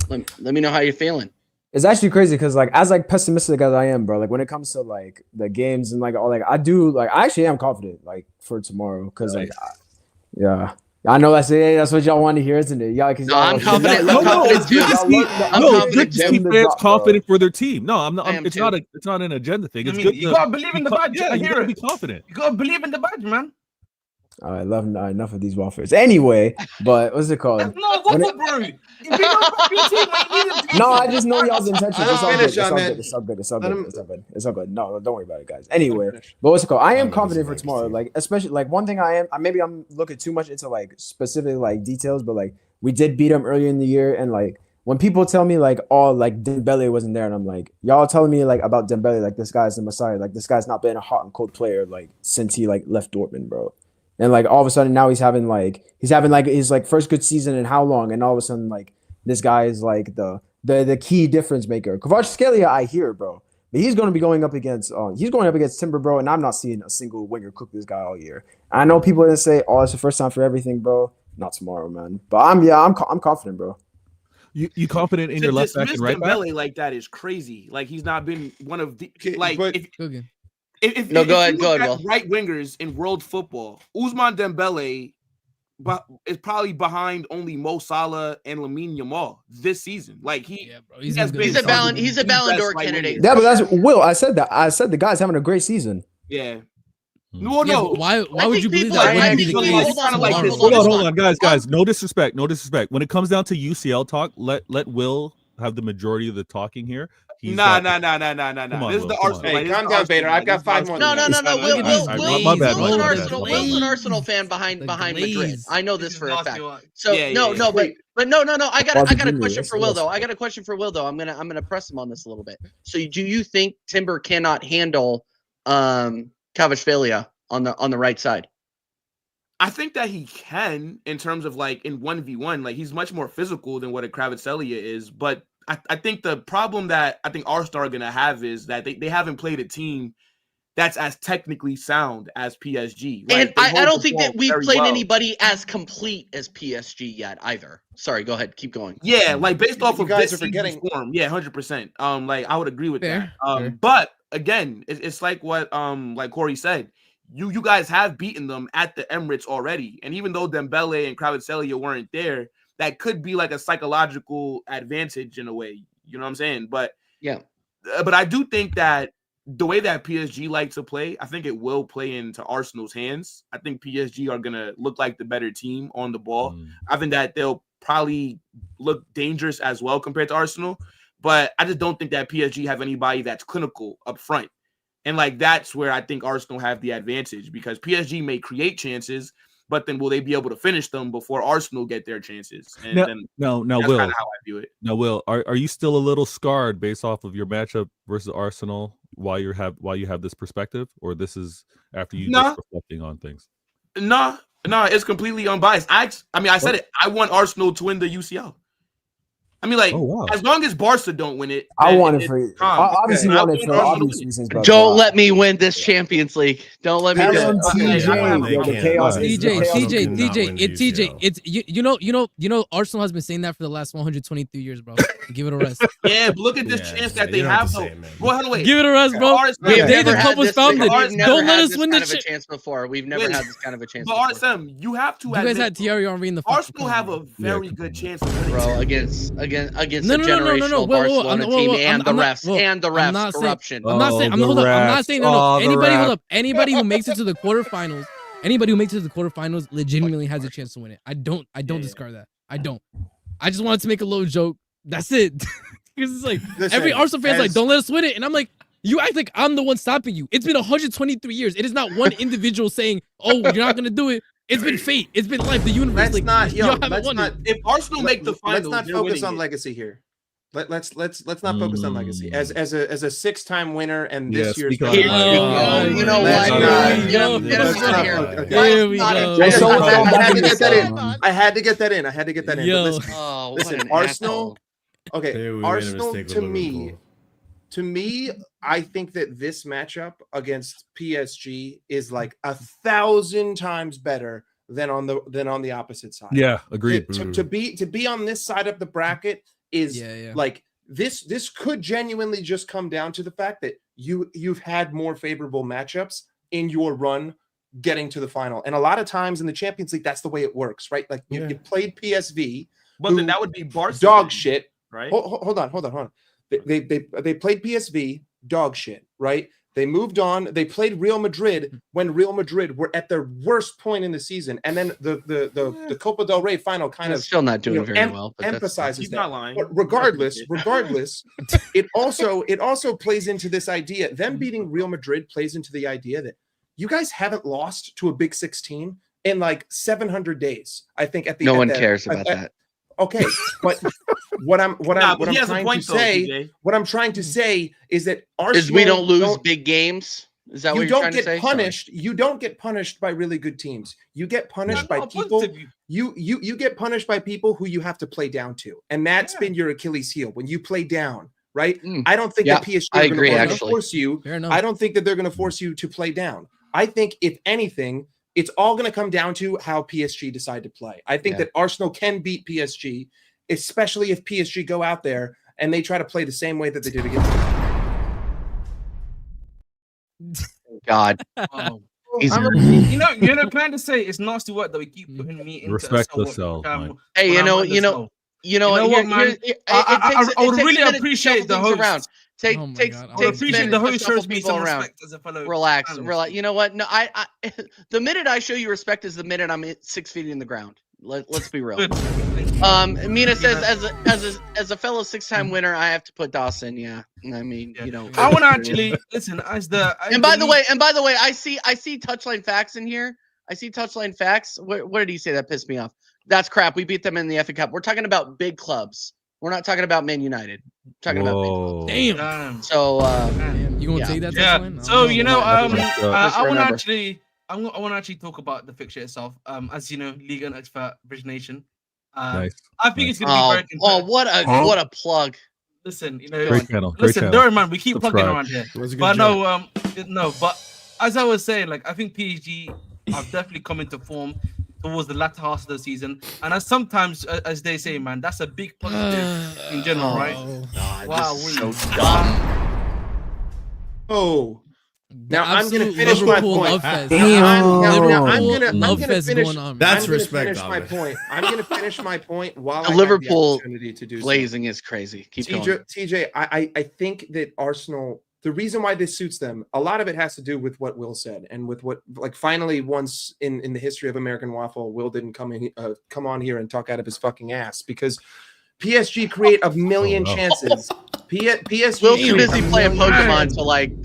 Let me know how you're feeling. It's actually crazy because like as like pessimistic as I am, bro, like when it comes to like the games and like all like I actually am confident like for tomorrow because like I know that's what y'all want to hear, isn't it? Yeah, no, I'm confident. I'm confident for their team. No, I'm not. It's not an agenda thing. It's good. You gotta believe in the badge. Yeah, you gotta be confident. You gotta believe in the badge, man. All right, enough of these waffles. Anyway, but what's it called? No, bro. No, I just know y'all's intentions. It's all good. No, don't worry about it, guys. Anyway, but what's it called? I am confident for tomorrow. Like, especially like one thing maybe I'm looking too much into like specific like details, but like we did beat them earlier in the year, and like when people tell me like, oh, like Dembele wasn't there, and I'm like, y'all telling me like about Dembele, like this guy's the Messiah, like this guy's not been a hot and cold player like since he like left Dortmund, bro. And like all of a sudden now he's having his like first good season in how long? And all of a sudden like this guy is like the key difference maker. Kvaratskhelia, I hear, bro, but he's going to be going up against Timber, bro. And I'm not seeing a single winger cook this guy all year. I know people are gonna say, oh, it's the first time for everything, bro. not tomorrow, man. But I'm confident, bro. You confident in your left back and right back? Dembele like that is crazy. Like he's not been one of the like but- if No, if go you ahead, look go ahead, at Will. right wingers in world football, Ousmane Dembele is probably behind only Mo Salah and Lamine Yamal this season. Like he He's has been been good. He's a the Ballon best d'Or right candidate. winger. Yeah, but that's Will. I said that. I said the guy's having a great season. Yeah. Hmm. No, Yeah, no. but why would think you believe people- that? I Wouldn't be think the people- case hold on, like tomorrow. this. Hold on, guys. No disrespect. When it comes down to UCL talk, let Will have the majority of the talking here. Nah. Come on, This is the Will, come Arsenal. on. Hey, Like, this calm is down, Arsenal, Bader. like, I've got this is 5 Arsenal. more No. minutes. My bad. Will's an bro. Arsenal. The Will's an glaze. Arsenal fan behind The Madrid. glaze. I know this for a fact. So Yeah. no. But no. I got a Positivity, question that's for Will though. awesome. I got a question for Will though. I'm gonna press him on this a little bit. So do you think Timber cannot handle Kvaratskhelia on the right side? I think that he can in terms of like in 1v1, like he's much more physical than what a Kvaratskhelia is. But I think the problem that I think Arsenal are gonna have is that they haven't played a team that's as technically sound as PSG. Right? And They I hold don't the think ball that we've very played well. anybody as complete as PSG yet either. Sorry, go ahead, keep going. Yeah, like based off You of guys this are forgetting- season's form, yeah, 100%. Like I would agree with Fair, that. fair. But again, it's like what like Corey said. You guys have beaten them at the Emirates already, and even though Dembele and Kvaratskhelia weren't there, that could be like a psychological advantage in a way. You know what I'm saying? But Yeah. But I do think that the way that PSG like to play, I think it will play into Arsenal's hands. I think PSG are gonna look like the better team on the ball. I think that they'll probably look dangerous as well compared to Arsenal, but I just don't think that PSG have anybody that's clinical up front. And like that's where I think Arsenal have the advantage because PSG may create chances, but then will they be able to finish them before Arsenal get their chances? And then Now, that's Will. kind of how I view it. Now, Will, are you still a little scarred based off of your matchup versus Arsenal while you have this perspective, or this is after you Nah. just reflecting on things? No, it's completely unbiased. I mean, I said it. I want Arsenal to win the UCL. I mean, like, Oh, wow. as long as Barca don't win it, I then want it it's for calm. obviously I want it for Arsenal to obvious win it. reasons. But Don't let me win this Champions League. Don't let me do Come it. on, Okay, I don't have a TJ. Yo, the problem. chaos Alright. is the TJ, chaos Arsenal TJ, cannot TJ, win the it's TJ. UCL. It's you know, Arsenal has been saying that for the last 123 years, bro. Give it a rest. Yeah, but look at this Yeah, chance yeah, that they you don't have have, to though. say it, man. Well, hold on, wait. Give it a rest, bro. Arsenal- We've The day never the had club was this- founded, we've never don't let had us this win kind this of a shit. chance before. We've never Wait. had this kind of a chance But before. RSM, you have to You guys admit, had Thierry Henry in the fucking Arsenal come have on, a bro. very come good on, chance of winning. Bro, against a generational No. Barcelona team and the refs I'm not saying- corruption. I'm not saying. I'm not saying. No. Anybody, hold up. Anybody who makes it to the quarterfinals, legitimately has a chance to win it. I don't discard that. I don't. I just wanted to make a little joke. That's it. Because it's like Listen, every Arsenal fan's like, as- don't let us win it, and I'm like, you act like I'm the one stopping you. It's been 123 years. It is not one individual saying, "Oh, you're not gonna do it." It's been fate. It's been life. The universe. Let's like, not, y'all yo, haven't let's won not. it. If Arsenal make the finals, let's not they're focus winning on it. legacy here. Let's not focus on legacy. As a 6-time winner and this Yeah, year's speak on Here it. we go. You know Let's what? not- Get him let's out not- here. okay. There we Let's not- go. I just- So I let's had go back to in get this that in. man. I had to get that in. But Yo. listen, Oh, what listen, an Arsenal. asshole. Okay, Hey, we made a Arsenal mistake with to me, I think that this matchup against PSG is like 1,000 times better than on the opposite side. Yeah, agreed. To be on this side of the bracket is Yeah. like this could genuinely just come down to the fact that you've had more favorable matchups in your run getting to the final. And a lot of times in the Champions League, that's the way it works, right? Like you played PSV, But then that would be Barca. dog then, shit. right? Hold on. They played PSV, dog shit, right? They moved on. They played Real Madrid when Real Madrid were at their worst point in the season, and then the Copa del Rey final kind of Still not doing very em- well. But that's- emphasizes He's that. not lying. But regardless, it also plays into this idea. Them beating Real Madrid plays into the idea that you guys haven't lost to a Big 16 in like 700 days. I think at the No at one the- cares about that. Okay, but what I'm Nah, but he has a trying point, to though, say, TJ. what I'm trying to say is that Arsenal Is we don't lose big games? Is that what you you're don't trying to get say? punished. You don't get punished by really good teams. You get punished by No, people. positive. You get punished by people who you have to play down to, and that's been your Achilles heel when you play down. Right? I don't think that PSG I are agree, going to actually. force you. Fair enough. I don't think that they're going to force you to play down. I think if anything, It's all going to come down to how PSG decide to play. I think that Arsenal can beat PSG, especially if PSG go out there and they try to play the same way that they did against God. Oh. He's- you know, can I just say it's nasty work that we keep putting me into. Respect yourself, Mike. Hey, you know what, man? I would really appreciate the host. Around. Oh my God, I would appreciate the host shows me people some around. respect as a fellow. Relax. analyst. You know what? No, I the minute I show you respect is the minute I'm 6 feet in the ground. Let's be real. Good. Mina says as a fellow 6-time winner, I have to put Dawson. Yeah, I mean, you know. I want to actually listen And by the way, I see touchline facts in here. I see touchline facts. What did he say that pissed me off? That's crap. We beat them in the FA Cup. We're talking about big clubs. We're not talking about Man United. We're talking about big clubs. Damn. So You gonna take that? Yeah. touchline? So you know, I want to remember. actually, I want to actually talk about the fixture itself. As you know, League and expert Bridge Nation. Nice. I think it's gonna be very competitive. what a plug. Listen, you know, Great channel. listen, don't mind, we keep plugging around here. That's a good But job. no, but as I was saying, like I think PSG have definitely come into form towards the latter half of the season, and as sometimes, as they say, man, that's a big positive in general, right? God, Wow, this is we- so dumb. Oh, now I'm going to Absolute finish my Liverpool point. love fest. Damn. I'm Liverpool going love to fest finish. going on. That's I'm gonna respect, finish my Ahmed. point. I'm going to finish my point while The I Liverpool have the opportunity to do so. Glazing is crazy. Keep going. TJ, I think that Arsenal, the reason why this suits them, a lot of it has to do with what Will said and with what, like, finally once in the history of American Waffle, Will didn't come on here and talk out of his fucking ass, because PSG create a million chances. PSG Will's too create busy a playing million Pokemon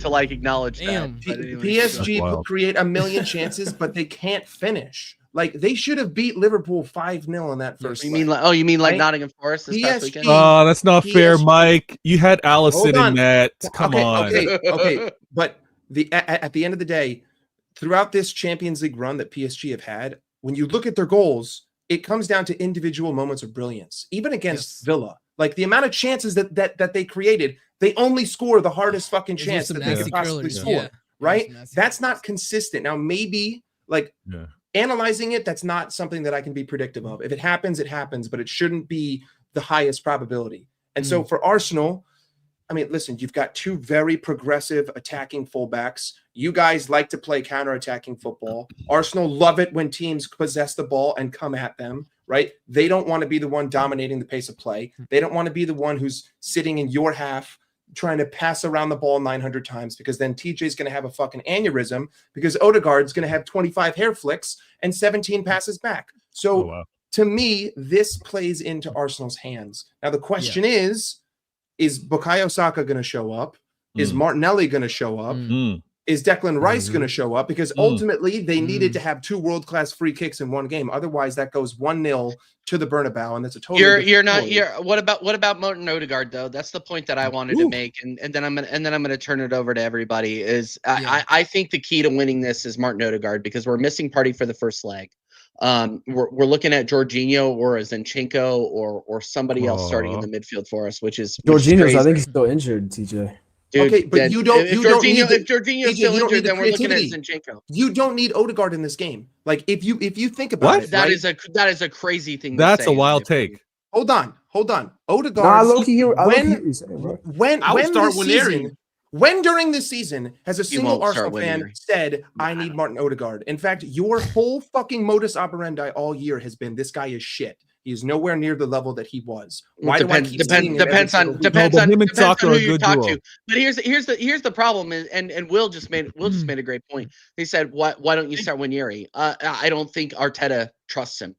to like acknowledge Damn. that. But anyway, PSG Wow. create a million chances, but they can't finish. Like, they should have beat Liverpool 5-0 in that first. You leg. mean like Right? Nottingham Forest this past PSG weekend? Oh, that's not fair, PSG. Mike. You had Allison Hold on. in that. Come okay, on. Okay. But at the end of the day, throughout this Champions League run that PSG have had, when you look at their goals, it comes down to individual moments of brilliance. Even against Villa, like the amount of chances that they created, they only score the hardest fucking Those were chance some that they nasty could possibly curlers, score. yeah. Right? Those nasty That's curlers. not consistent. Now, maybe like analyzing it, that's not something that I can be predictive of. If it happens, it happens, but it shouldn't be the highest probability. And so for Arsenal, I mean, listen, you've got two very progressive attacking fullbacks. You guys like to play counter-attacking football. Arsenal love it when teams possess the ball and come at them, right? They don't want to be the one dominating the pace of play. They don't want to be the one who's sitting in your half trying to pass around the ball 900 times, because then TJ's going to have a fucking aneurysm because Odegaard's going to have 25 hair flicks and 17 passes back. So to me, this plays into Arsenal's hands. Now, the question is Bukayo Saka going to show up? Is Martinelli going to show up? Is Declan Rice going to show up? Because ultimately they needed to have 2 world-class free kicks in one game. Otherwise, that goes 1-0 to the Bernabeu, and that's a totally what about Martin Odegaard though? That's the point that I wanted to make, and then I'm gonna turn it over to everybody. I think the key to winning this is Martin Odegaard, because we're missing party for the first leg. We're looking at Jorginho or a Zinchenko or somebody else starting in the midfield for us, which is Jorginho. I think he's still injured, TJ. Dude, okay, but if Jorginho's still injured, then we're looking at Zinchenko. You don't need Odegaard in this game. Like, if you think about it, that is a crazy thing. That's a wild take. Hold on. Odegaard. Nah, low-key, when during this season has a single Arsenal fan said, I need Martin Odegaard? In fact, your whole fucking modus operandi all year has been, this guy is shit. He is nowhere near the level that he was. Why depends on who you talk to. But here's the problem, and Will just made a great point. He said, why don't you start Nwaneri? I don't think Arteta trusts him.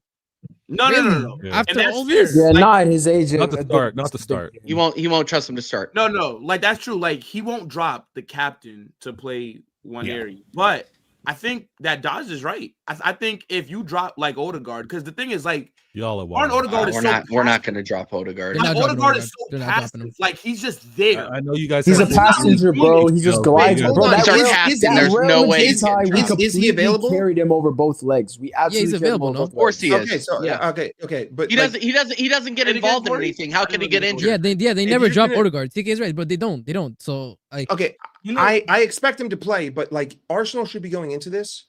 No. Yeah. After all this, not at his age. Not to start. He won't trust him to start. No. Like, that's true. Like, he won't drop the captain to play Nwaneri. But I think that Dodge is right. I think if you drop like Odegaard, because the thing is, like, y'all are Martin Odegaard is we're not going to drop Odegaard. Like, Odegaard is so passive. Like, he's just there. I know you guys. He's a passenger, bro. He just glides. Bro, He's our captain. There's no way. Is he available? Carried him over both legs. We absolutely he's available. No, of course he is. Okay, so okay, but he doesn't get involved in anything. How can he get injured? They never drop Odegaard. TK is right, but they don't. So like, okay, I expect him to play, but like Arsenal should be going into this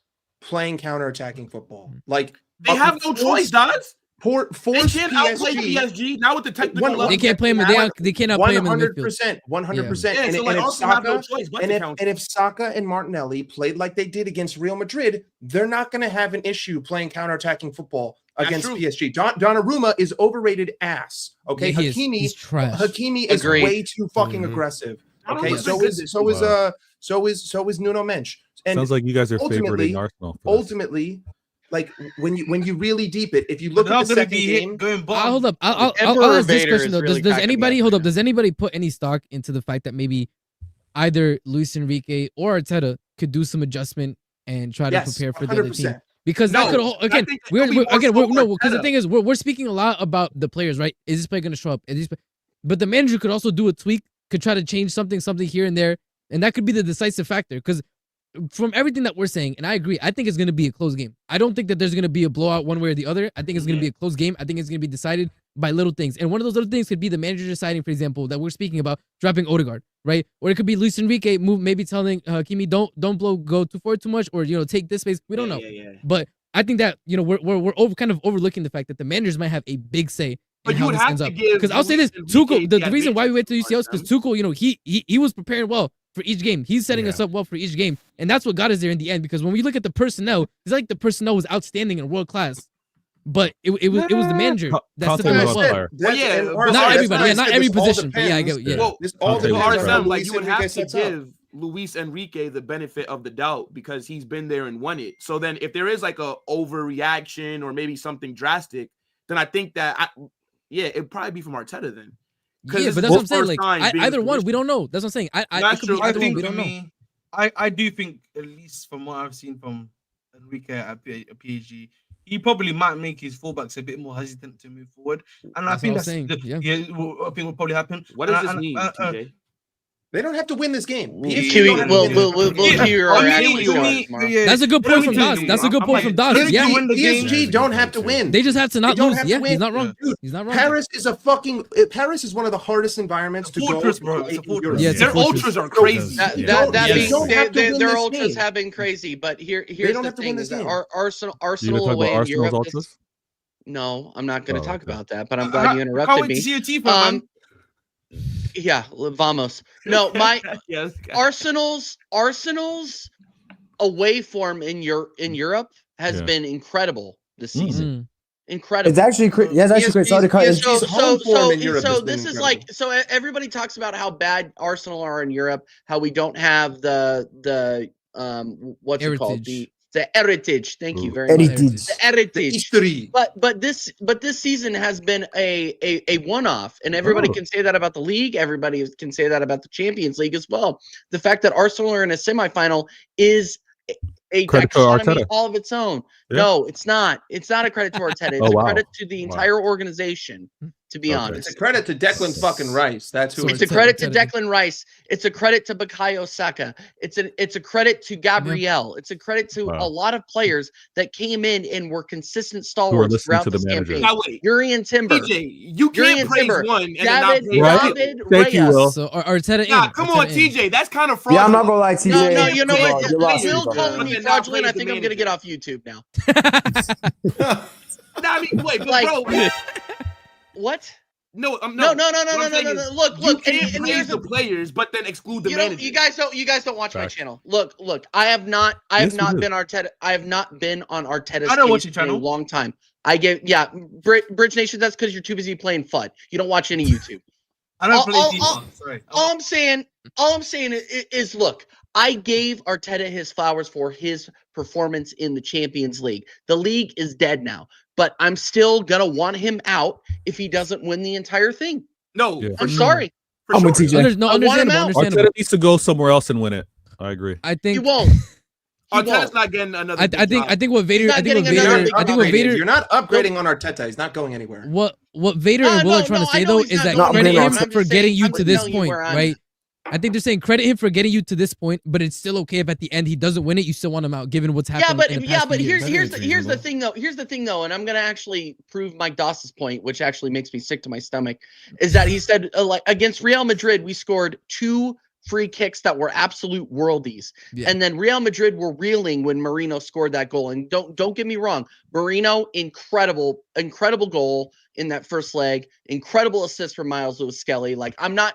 playing counterattacking football. Like They have no choice, Dodds. They Force can't outplay PSG. PSG now with the technical level. They can't play him. They cannot play him in the midfield. 100%. Yeah, so like Arsenal have no choice but to counter. And if Saka and Martinelli played like they did against Real Madrid, they're not going to have an issue playing counterattacking football against PSG. Donnarumma is overrated ass. Okay, Yeah, Hakimi is Agreed. way too fucking aggressive. Okay, Donnarumma's so is Nuno Mensch. And Sounds like you guys are ultimately- favoriting Arsenal. for this. ultimately, like when you really deep it, if you look at the second game, going Hold up. I'll Emperor ask this Vader question is though. really Does cracking anybody me up hold right up? Does anybody put any stock into the fact that maybe either Luis Enrique or Arteta could do some adjustment and try to prepare for the other team? 100%. Because that No, could again, I think it'll be more so because the Arteta. thing is, we're speaking a lot about the players, right? Is this player going to show up? But the manager could also do a tweak, could try to change something here and there, and that could be the decisive factor. Because from everything that we're saying, and I agree, I think it's going to be a close game. I don't think that there's going to be a blowout one way or the other. I think it's going to be a close game. I think it's going to be decided by little things. And one of those little things could be the manager deciding, for example, that we're speaking about dropping Odegaard, right? Or it could be Luis Enrique maybe telling Kimi, don't go too forward too much, or take this space. We don't know. But I think that we're kind of overlooking the fact that the managers might have a big say. But in you how would this have ends to up. give Because I'll say this, Luis Tuchel. Enrique The the reason why we went to advantage UCL is because Tuchel, he was preparing well for each game. He's setting us up well for each game, and that's what got us there in the end. Because when we look at the personnel, it's like the personnel was outstanding and world class, but it was the manager that set Conte them was up on well. fire. Not everybody, not every position, but yeah, I get yeah. Well, this all Conte depends was on right. how RSM, like Luis you would Enrique have to sets up. give Luis Enrique the benefit of the doubt because he's been there and won it. So then, if there is like a overreaction or maybe something drastic, then I think that it'd probably be from Arteta then. Yeah, but that's what I'm saying. Like either one, we don't know. That's what I'm saying. That's It could be true. I either one. think We for don't know. me, I do think, at least from what I've seen from Enrique at PSG, he probably might make his fullbacks a bit more hesitant to move forward. And I think what I was saying, yeah. I think will probably happen. What does this mean, TJ? They don't have to win this game. Kiwi, we'll hear our reaction tomorrow. That's a good point from Daz. That's a good point from Daz. Yeah, PSG don't have to win. they just have to not They don't lose. have to Yeah, win. he's not wrong. Dude, He's not wrong. Paris is one of the hardest environments to go. Fortress, bro. It's a in fortress. Europe. Yeah, it's a Their fortress. ultras are crazy. You don't have to win Their this ultras game. have been crazy, but here's don't the have to win thing: this is that game. Arsenal You gonna talk away about in Arsenal's Europe. ultras? No, I'm not going to talk okay. about that. But I'm glad you Can't interrupted wait me. to see your teeth, man. Yeah, vamos. No, my Yes. Arsenal's away form in Europe has been incredible this season. Incredible. It's actually great. Yeah, it's actually great. Sorry to cut. PSG's home form in Europe has been this is incredible. like everybody talks about how bad Arsenal are in Europe, how we don't have the what's it called, the heritage. Thank you very much. Heritage. The heritage. History. But this season has been a one-off, and everybody can say that about the league. Everybody can say that about the Champions League as well. The fact that Arsenal are in a semifinal is a Credit to taxonomy Arteta. all of its own. Yeah. No, it's not. It's not a credit to Arteta. It's a wow. credit to the entire organization. To be Okay. honest, It's a credit to Declan fucking Rice. That's who it's a credit to Declan Rice. It's a credit to Bukayo Saka. It's a credit to Gabriel. It's a credit to a lot of players that came in and were consistent stalwarts listening throughout to the this manager. campaign. Now wait, Yuri and Timber. TJ, you Yuri can't and praise Timber. one and then not David, praise Right. the David Thank you, Reyes. Will. So Arteta in. Nah, come on, Arteta in. TJ. That's kind of Yeah, fraudulent. I'm not gonna lie, TJ. No, you know what? You're lost, Will bro. calling me But then not fraudulent. I praise think the I'm gonna manager. get off YouTube now. Nah, I mean, wait, but Like- bro, What? no, No. What I'm saying is, Look. You can't and praise here's the the players, but then exclude the manager. You guys don't watch my Facts. channel. Look. I have not Yes, we do. been Arteta. I have not been on Arteta's I don't watch case your in a channel. long time. Bridge Nation. That's because you're too busy playing FUD. You don't watch any YouTube. I don't All- play all- FIFA. Sorry. all I'm saying is look. I gave Arteta his flowers for his performance in the Champions League. The league is dead now, but I'm still gonna want him out if he doesn't win the entire thing. No, Yeah. I'm sorry. for I'm with sure. TJ. I want him out. Understandable. Arteta needs to go somewhere else and win it. I agree. I He think. won't. He Arteta's won't. not getting another. I big think. job. I think what Vader. He's not I think what getting another Vader. big I think what Vader. You're not upgrading on Arteta. He's not going anywhere. What Vader and Will are trying to say though is that going credit anywhere. him I'm for just getting saying- you I'm to just this telling you point, where I'm right? at. I think they're saying credit him for getting you to this point, but it's still okay if at the end he doesn't win it. You still want him out, given what's happened. in the past few years. here's think the reasonable. thing though. Here's the thing though, and I'm gonna actually prove Mike Doss's point, which actually makes me sick to my stomach, is that he said like against Real Madrid we scored 2 free kicks that were absolute worldies. Yeah. And then Real Madrid were reeling when Marino scored that goal. And don't get me wrong, Marino, incredible goal in that first leg, incredible assist from Miles Lewis-Skelly. Like I'm not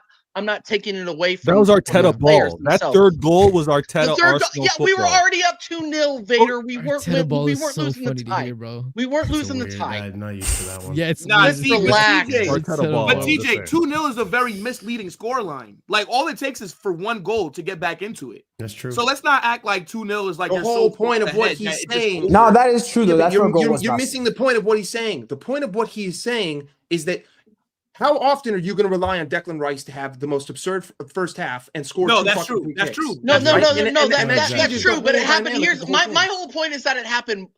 taking it away from That was Arteta the players ball. That themselves. third goal was Arteta. The third goal, Arsenal yeah, we were football. already up 2-0, Vader. We weren't Arteta ball we is weren't so losing the funny to tie. hear, bro. We weren't It's losing the weird. tie. I'm not used to that one. Yeah, it's Nah, Let's see, but relax. TJ, Arteta ball. but I was just TJ, saying. 2-0 is a very misleading scoreline. Like all it takes is for one goal to get back into it. That's true. So let's not act like 2-0 is like The they're whole so point of ahead what that he's it just saying. goes No, over. that is true though. Yeah, but That's what goal was you're not. missing the point of what he's saying. The point of what he's saying is that how often are you going to rely on Declan Rice to have the most absurd first half and score? No, two that's fucking true. free That's kicks? true. No, That's no, right. no, no, And that's changes true. the But it whole happened. dynamic Here's of the whole my thing. whole point is that it happened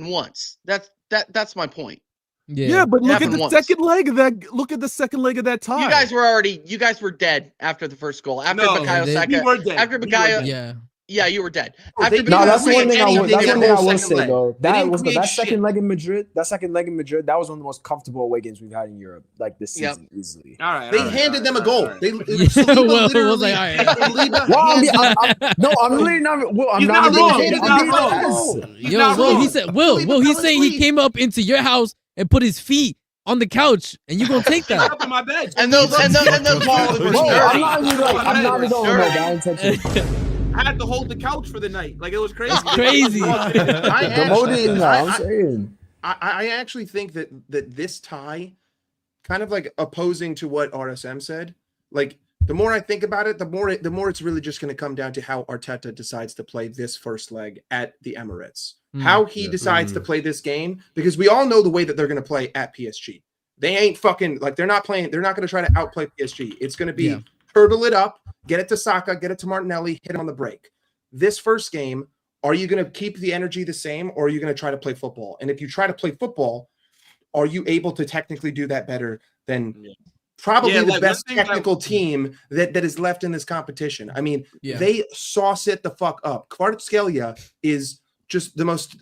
once. That's my point. Yeah, but look at happened the once. second leg of that. Look at the second leg of that tie. You guys were dead after the first goal. After No, Bukayo they- Saka. we were dead. After We were Bukayo, dead. Yeah. yeah, you were dead. Oh, After they- No, Bukayo that's Saka one thing I and will. That's anything one thing I else- will second say leg. though. They That didn't was create that shit. second leg in Madrid. That second leg in Madrid. That was one of the most comfortable away games we've had in Europe, like this Yep. season, easily. All right. They all right, handed all them a right, goal. all right. They Well, Saliba it was literally. like, all right. Saliba Well, handed them- I'm literally not. Well, I'm He's not not even wrong. kidding. He's I'm not being wrong. honest. He's Yo, not Will, he wrong. said, Will, Saliba he's fell saying he asleep. came up into your house and put his feet on the couch, and you gonna take He's that? up in my bed. And those balls were Bro, I'm dirty. not even like. I'm not even going Dirty. no down intention. I had to hold the couch for the night. Like it was crazy. It's crazy. I Demoted. No, I'm I- saying. I actually think that this tie, kind of like opposing to what RSM said, like the more I think about it, the more it's really just going to come down to how Arteta decides to play this first leg at the Emirates. How he decides to play this game, because we all know the way that they're going to play at PSG. They ain't fucking like they're not going to try to outplay PSG. It's going to be hurdle it up, get it to Saka, get it to Martinelli, hit him on the break. This first game, are you going to keep the energy the same, or are you going to try to play football? And if you try to play football, are you able to technically do that better than probably the like, best one thing technical team that is left in this competition? I mean, Yeah. they sauce it the fuck up. Kvaratskhelia is just the most.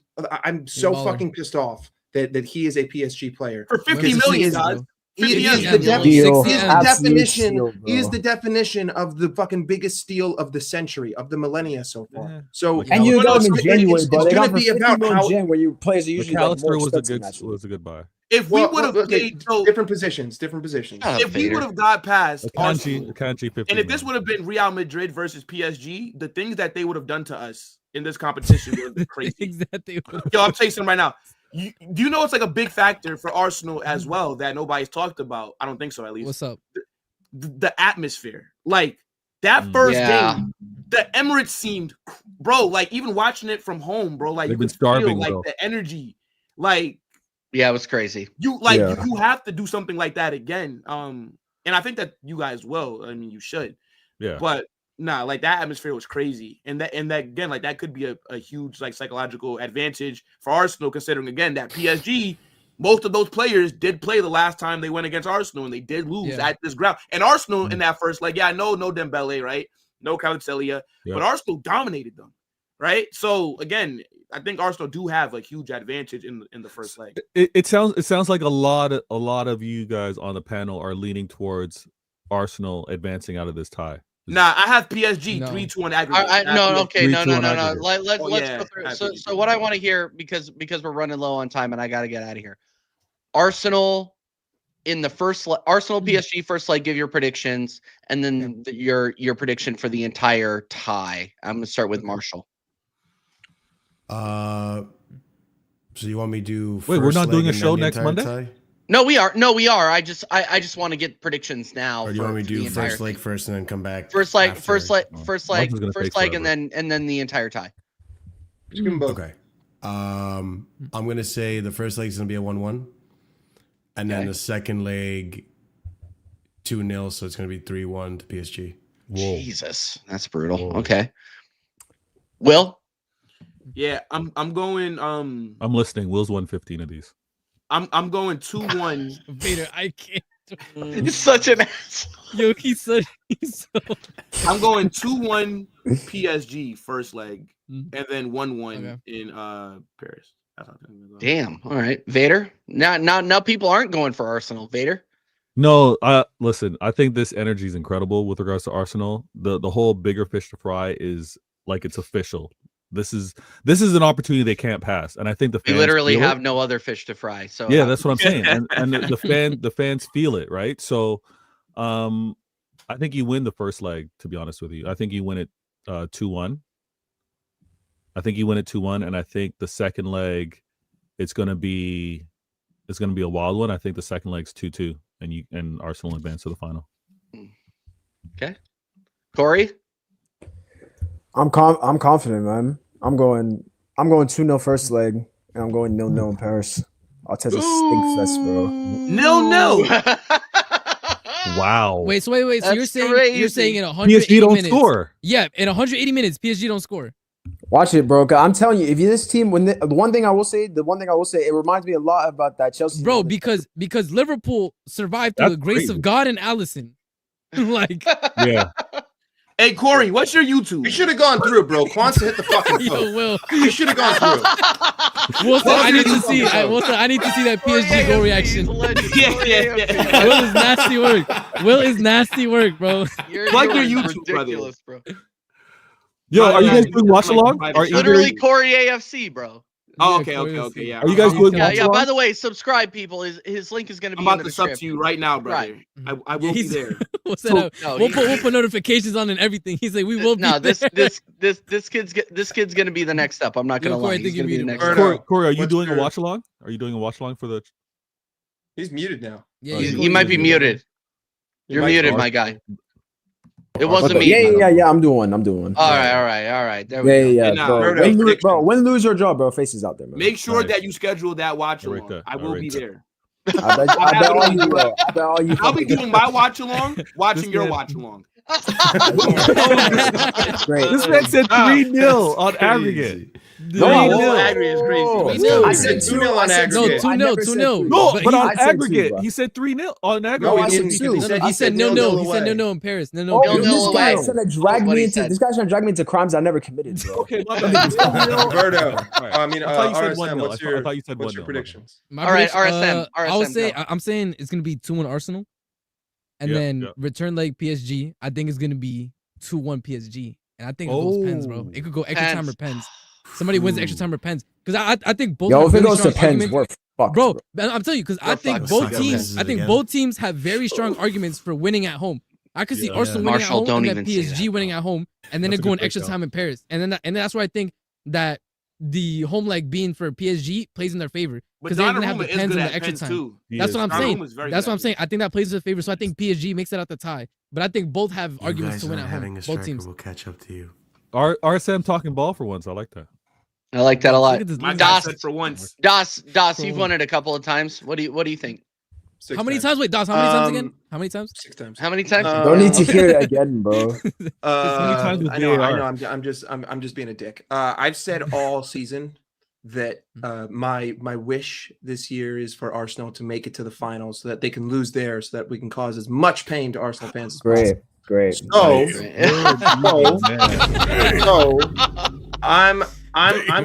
I'm so Baller. fucking pissed off that he is a PSG player. For 50 Because million, he is- guys. He is, Yeah, the, yeah, def- Steal. he is the Absolute definition. steal, He is bro. the definition of the fucking biggest steal of the century, of the millennia so far. Yeah. So And you No, got no, them in it's- January, bro. They gonna got for be 50 about mil how- Jan, where you players are usually like more McAllister expensive naturally. was a good buy. If we Well, would have okay, played, so different positions. Shut up, if we Vader. would have got past Akanji, Arsenal, Akanji 50. and if this would have been Real Madrid versus PSG, the things that they would have done to us in this competition would have been crazy. Exactly. Yo, I'm chasing them right now. Do you know it's like a big factor for Arsenal as well that nobody's talked about? I don't think so, at least. What's up? The atmosphere. Like that first game, the Emirates seemed, bro, like even watching it from home, bro, like They've you been could feel starving, like bro. the energy. Like Yeah, it was crazy. you have to do something like that again. And I think that you guys will. I mean, you should. Yeah. But nah, like that atmosphere was crazy. And that again, like that could be a huge like psychological advantage for Arsenal, considering again that PSG, most of those players did play the last time they went against Arsenal, and they did lose at this ground. And Arsenal in that first leg, no Dembele, right? No Kvaratskhelia, but Arsenal dominated them, right? So again, I think Arsenal do have a huge advantage in the first leg. It sounds like a lot of you guys on the panel are leaning towards Arsenal advancing out of this tie. Nah, I have PSG No. 3-2 aggregate. No. 3-2 No. on aggregate. Let's yeah, go through. absolutely. So what I want to hear, because we're running low on time and I got to get out of here. Arsenal in the first Arsenal PSG first leg. Give your predictions, and then your prediction for the entire tie. I'm gonna start with Marshall. So you want me to do? Wait, we're first not leg doing a and then show the next entire Monday? tie? No, we are. I just want to get predictions now. Or do you want me to for the do entire first leg thing. first and then come back? First leg, after? first leg, Oh, first Marshall's leg, gonna first take leg, and forever. then the entire tie. Just give 'em both. Okay. I'm gonna say the first leg is gonna be a 1-1, and then Okay. the second leg 2-0. So it's gonna be 3-1 to PSG. Whoa. Jesus, that's brutal. Whoa. Okay. Will? Yeah, I'm going I'm listening. Will's won 15 of these. I'm going 2-1. Vader, I can't. He's such an asshole. Yo, he's so. I'm going 2-1 PSG first leg, Mhm. and then 1-1 Okay. in Paris. That's how I'm gonna go. Damn. All right, Vader. Now people aren't going for Arsenal. Vader. No, listen, I think this energy is incredible with regards to Arsenal. The whole bigger fish to fry is like it's official. This is an opportunity they can't pass, and I think the We fans literally feel have it. no other fish to fry. So Yeah, that's what I'm saying, and the fans feel it, right? So, I think you win the first leg. To be honest with you, I think you win it 2-1. I think you win it 2-1, and I think the second leg, it's gonna be a wild one. I think the second leg's 2-2, and Arsenal advance to the final. Okay, Corey. I'm confident, man. I'm going 2-0 first leg, and I'm going 0-0 in Paris. Arteta stink fest, bro. 0-0. Wow. Wait. So wait. So That's you're crazy. saying in 180 PSG don't minutes. score. Yeah, in 180 minutes, PSG don't score. Watch it, bro. 'Cause I'm telling you, if this team, the one thing I will say, it reminds me a lot about that Chelsea. Bro, because Liverpool survived through That's the grace crazy. of God and Allison. Like, Yeah. Hey, Corey, what's your YouTube? You should have gone through it, bro. Kwanzaa hit the fucking yo, phone. Will. You should have gone through it. Wilson, I need to see. Wilson, I need to see that PSG goal reaction. Yeah. Will is nasty work. Will is nasty work, bro. Plug your doing YouTube, brother. ridiculous, bro. Yo, are you guys doing watch Like, along? private Are It's either- literally Corey AFC, bro. Oh, Yeah, okay, Corey okay, is- okay. Yeah. Are you guys doing Yeah, watch yeah. By along? the way, subscribe, people. His link is going to be I'm about in the to sub to description. you right now, brother. Right. I will be He's- there. What's So- that? No, We'll put notifications on and everything. He's like, we will be No, this there. kid's going to be the next step. I'm not going Yo, to Corey, lie. I He's think going to you be the muted next him. step. Corey, are you What's doing a your- watch along? Are you doing a watch along for the? He's muted now. Yeah, He's- He might be muted. You're might- muted, my guy. It What wasn't Okay. me. Yeah. I'm doing one. All right. There we go. Yeah, Nah, bro. Roberto, Win, lose or draw, bro. Faces out there, man. Make sure Nice. that you schedule that watch Right along. there. I will Right be there. there. I bet all you will. I bet all you. I'll be doing my watch along, watching This your man- watch along. Great. This man said 3-0 on aggregate. No, 3-0. Aggregate is crazy. Oh, 3-0. I said 2-0 on No, aggregate. 2-0, 2-0. No, But but he- on I said two, aggregate, bro. he said 3-0 on aggregate. No, I he said didn't. two. He said He said no. nil He said away. no in Paris. No. Oh, Nil this away. guy's trying to drag What me he into. said. This guy's trying to drag me into crimes I never committed, bro. Okay, my bad. 3-0. Roberto, Alright. I mean, I thought you said RSM, 1-0. what's I your thought you said what's your 1-0. predictions? My All right, prediction, RSM, I would RSM, say go. I'm saying it's gonna be 2-1 Arsenal, and Yeah, then yeah. return leg PSG. I think it's gonna be 2-1 PSG, and I think it goes pens, bro. It could go extra time or pens. Somebody wins extra time or pens because I think both. Yo, have if it really goes to strong pens, arguments. we're fucked, Bro, I'm telling you because I We're think fucked. both Suck teams. I think again. both teams have very strong arguments for winning at home. I could see Yeah. Arsenal Yeah. winning Marshall, at home don't and then even say PSG that, winning bro. at home, and then That's it a going good extra breakdown. time in Paris, and then that's where I think that the home leg being for PSG plays in their favor But because they're gonna have Donnarumma the is pens good and at the extra pens time. too. He That's is. what I'm Donnarumma saying. is very That's good what I'm at saying. I think that plays in their favor. So I think PSG makes it out the tie. But I think both have You arguments guys to win not at having home. a Both striker teams. will catch up to you. RSM talking ball for once. I like that. I like that a lot. Look at this My loser. guy Das, said for once. Das, For you've one. won it a couple of times. What do you think? How many times? Wait, Das, how many times again? How many times? 6 times. How many times? Uh, Don't need to Okay. hear it again, bro. times with I know. VAR? I'm just being a dick. I've said all season that my wish this year is for Arsenal to make it to the finals so that they can lose there, so that we can cause as much pain to Arsenal fans as possible. Great. So, Man. so I'm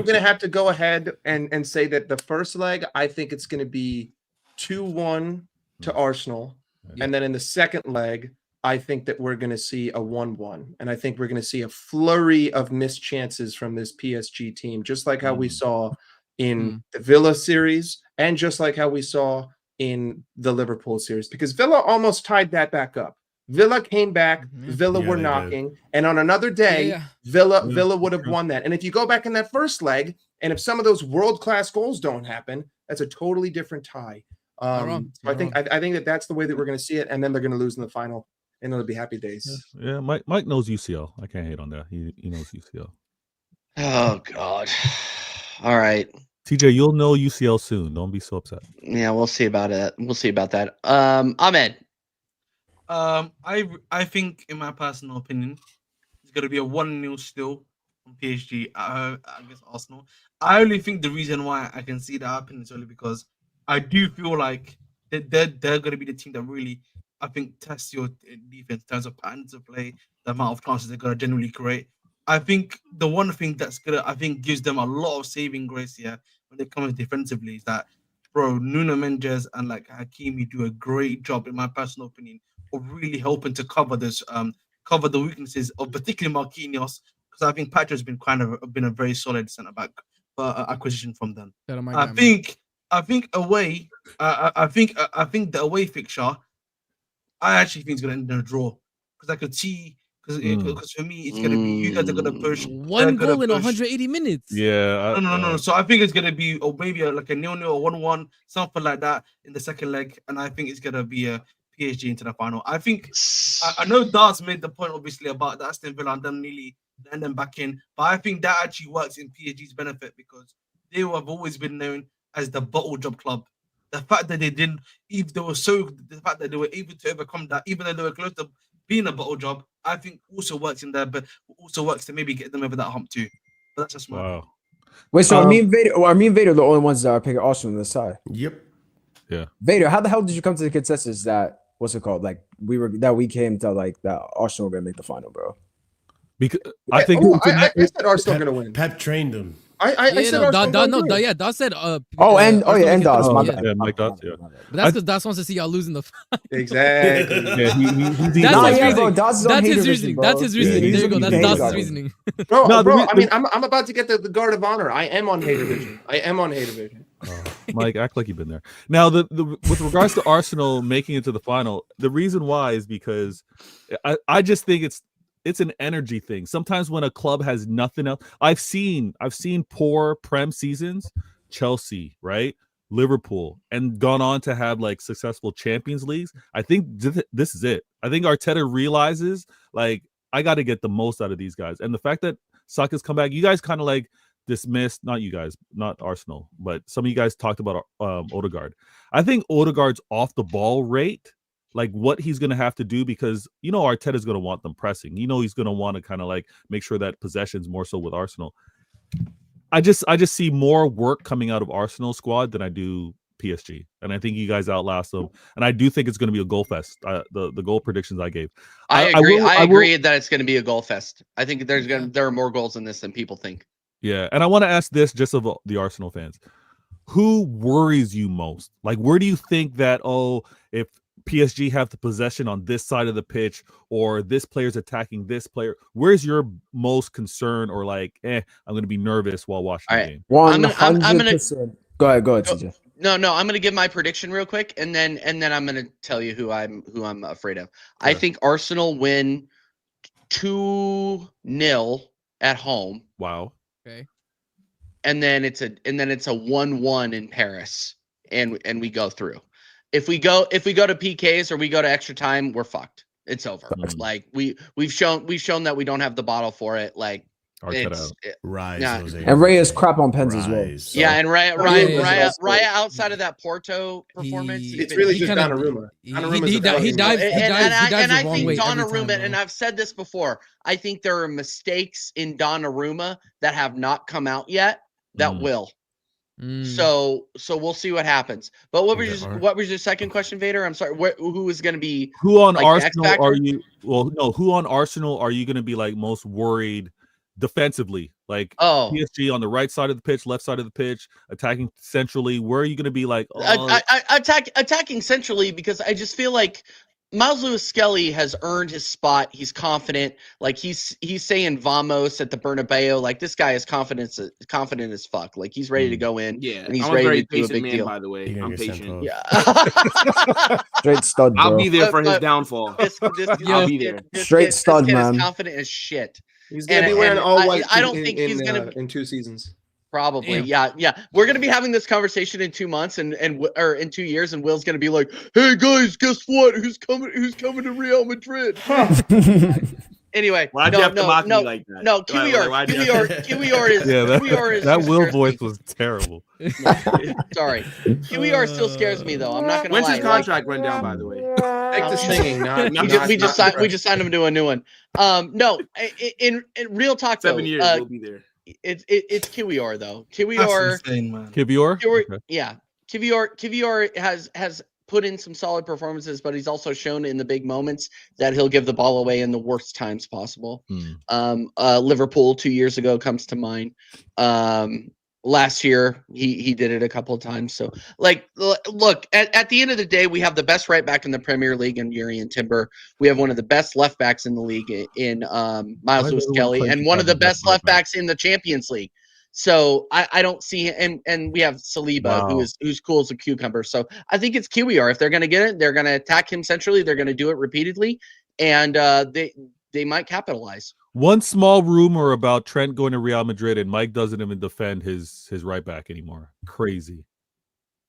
gonna have to go ahead and say that the first leg, I think it's gonna be 2-1 to Arsenal. And then in the second leg, I think that we're gonna see a 1-1. And I think we're gonna see a flurry of missed chances from this PSG team, just like how we saw in the Villa series, and just like how we saw in the Liverpool series, because Villa almost tied that back up. Villa came back, Villa Yeah, were they did. knocking, and on another day, Yeah. Villa would have won that. And if you go back in that first leg, and if some of those world-class goals don't happen, that's a totally different tie. wrong. So I You're think I think that that's the way that we're going to see it, and then they're going to lose in the final, and it'll be happy days. Yeah, Mike knows UCL. I can't hate on that. He knows UCL. Oh God. All right. TJ, you'll know UCL soon. Don't be so upset. Yeah, we'll see about it. We'll see about that. Ahmed. I think, in my personal opinion, it's gonna be a 1-0 still from PSG against Arsenal. I only think the reason why I can see that happen is only because I do feel like they're gonna be the team that really, I think, tests your defense in terms of patterns of play, the amount of chances they're gonna generally create. I think the one thing that's gonna, I think, gives them a lot of saving grace here when they come in defensively is that bro, Nuno Mendes and like Hakimi do a great job, in my personal opinion, of really helping to cover cover the weaknesses of particularly Marquinhos, because I think Patrick's been a very solid centre back acquisition from them. I think away, I think the away fixture, I actually think it's gonna end in a draw, because I could see. Because for me, it's gonna be you guys are gonna push one goal in 180 minutes. Yeah. No. So I think it's gonna be maybe like a 0-0 or 1-1, something like that in the second leg, and I think it's gonna be a PSG into the final. I think I know Daz made the point obviously about that Aston Villa and then nearly land them back in, but I think that actually works in PSG's benefit, because they have always been known as the bottle job club. The fact that the fact that they were able to overcome that, even though they were close to being a bottle job, I think also works in there, but also works to maybe get them over that hump too. But that's just my Wow. Wait, so are me and Vader the only ones that are picking Arsenal on the side? Yep. Yeah. Vader, how the hell did you come to the consensus that we came to like that Arsenal were gonna make the final, bro? Because I think I said Arsenal gonna win. Pep trained them. I said Arsenal. Daz said. And Daz, my bad. Yeah, Mike Daz, yeah. But that's because Daz wants to see y'all losing the fight. Exactly. Yeah, That's his reasoning. That's his reasoning. There you go. That's Daz's reasoning. Bro, I mean, I'm about to get the guard of honor. I am on Hater Vision. Mike, act like you've been there. Now, with regards to Arsenal making it to the final, the reason why is because I just think it's an energy thing. Sometimes when a club has nothing else, I've seen poor Prem seasons, Chelsea, right, Liverpool, and gone on to have like successful Champions Leagues. I think this is it. I think Arteta realizes like I got to get the most out of these guys, and the fact that Saka's come back, you guys kind of like dismissed, not you guys, not Arsenal, but some of you guys talked about Odegaard. I think Odegaard's off the ball rate, like what he's going to have to do, because Arteta's going to want them pressing. He's going to want to kind of like make sure that possession's more so with Arsenal. I just see more work coming out of Arsenal squad than I do PSG, and I think you guys outlast them. And I do think it's going to be a goal fest. The goal predictions I gave. I agree. I agree that it's going to be a goal fest. I think there are more goals in this than people think. Yeah, and I want to ask this just of the Arsenal fans: who worries you most? Like, where do you think that if PSG have the possession on this side of the pitch, or this player's attacking this player, where's your most concern, or like, I'm going to be nervous while watching the game? 100%. Go ahead, TJ. No, I'm going to give my prediction real quick, and then I'm going to tell you who I'm afraid of. Sure. I think Arsenal win 2-0 at home. Wow. Okay. And then it's a 1-1 in Paris, and we go through. If we go to PKs or we go to extra time, we're fucked. It's over. Like we've shown that we don't have the bottle for it. Like Rise, Jose. And Ray is crap on pens as well. So. Yeah, and Raya outside of that Porto performance, it's really just Donnarumma. He dives and I the wrong think way Donnarumma, and I've said this before, I think there are mistakes in Donnarumma that have not come out yet that will. So we'll see what happens. But what was your second question, Vader? I'm sorry. Who is going to be who on Arsenal are you? Well, no. Who on Arsenal are you going to be like most worried defensively? Like PSG on the right side of the pitch, left side of the pitch, attacking centrally. Where are you going to be like attacking centrally? Because I just feel like Miles Lewis-Skelly has earned his spot. He's confident. Like he's saying "Vamos" at the Bernabeu. Like this guy is confident as fuck. Like he's ready to go in. Yeah, and he's ready to do a big deal. By the way, I'm patient. Yeah, straight stud. Bro. I'll be there for his downfall. I'll be there. Straight stud, man. Is confident as shit. He's gonna be wearing all white. I don't think he's gonna in 2 seasons. Probably, yeah. We're gonna be having this conversation in 2 months or in 2 years, and Will's gonna be like, "Hey guys, guess what? Who's coming to Real Madrid?" Anyway, no, like that? No, QER is that Will voice was terrible. Sorry, QER still scares me though. I'm not gonna lie. When's his contract run down, by the way? Take the singing. We just signed him to a new one. No, in real talk though, 7 years we'll be there. It's QER though. QER? Yeah. QER has put in some solid performances, but he's also shown in the big moments that he'll give the ball away in the worst times possible. Liverpool 2 years ago comes to mind. last year he did it a couple of times. So like, look, at the end of the day, we have the best right back in the Premier League in Urian Timber. We have one of the best left backs in the league in Miles Lewis Kelly, and one of the best left backs in the Champions League. So I don't see, and we have Saliba, who's cool as a cucumber. So I think it's QER. If they're going to get it, they're going to attack him centrally. They're going to do it repeatedly, and they might capitalize. One small rumor about Trent going to Real Madrid, and Mike doesn't even defend his right back anymore. Crazy.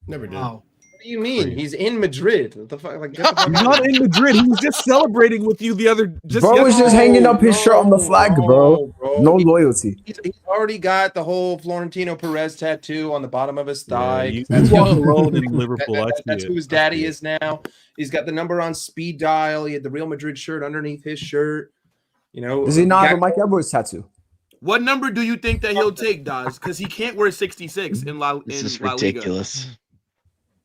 Never did. Wow. What do you mean? He's in Madrid. What the fuck? Like, get the fuck He's out not of in Madrid. He was just celebrating with you the other. Bro was just hanging up his shirt on the flag, bro. No loyalty. He's already got the whole Florentino Perez tattoo on the bottom of his thigh. He's That's alone in Liverpool. That's who his daddy is now. He's got the number on speed dial. He had the Real Madrid shirt underneath his shirt. You know, Does he not have a Mike Edwards tattoo? What number do you think that he'll take, Daz? Because he can't wear 66 in La This is La Liga. ridiculous.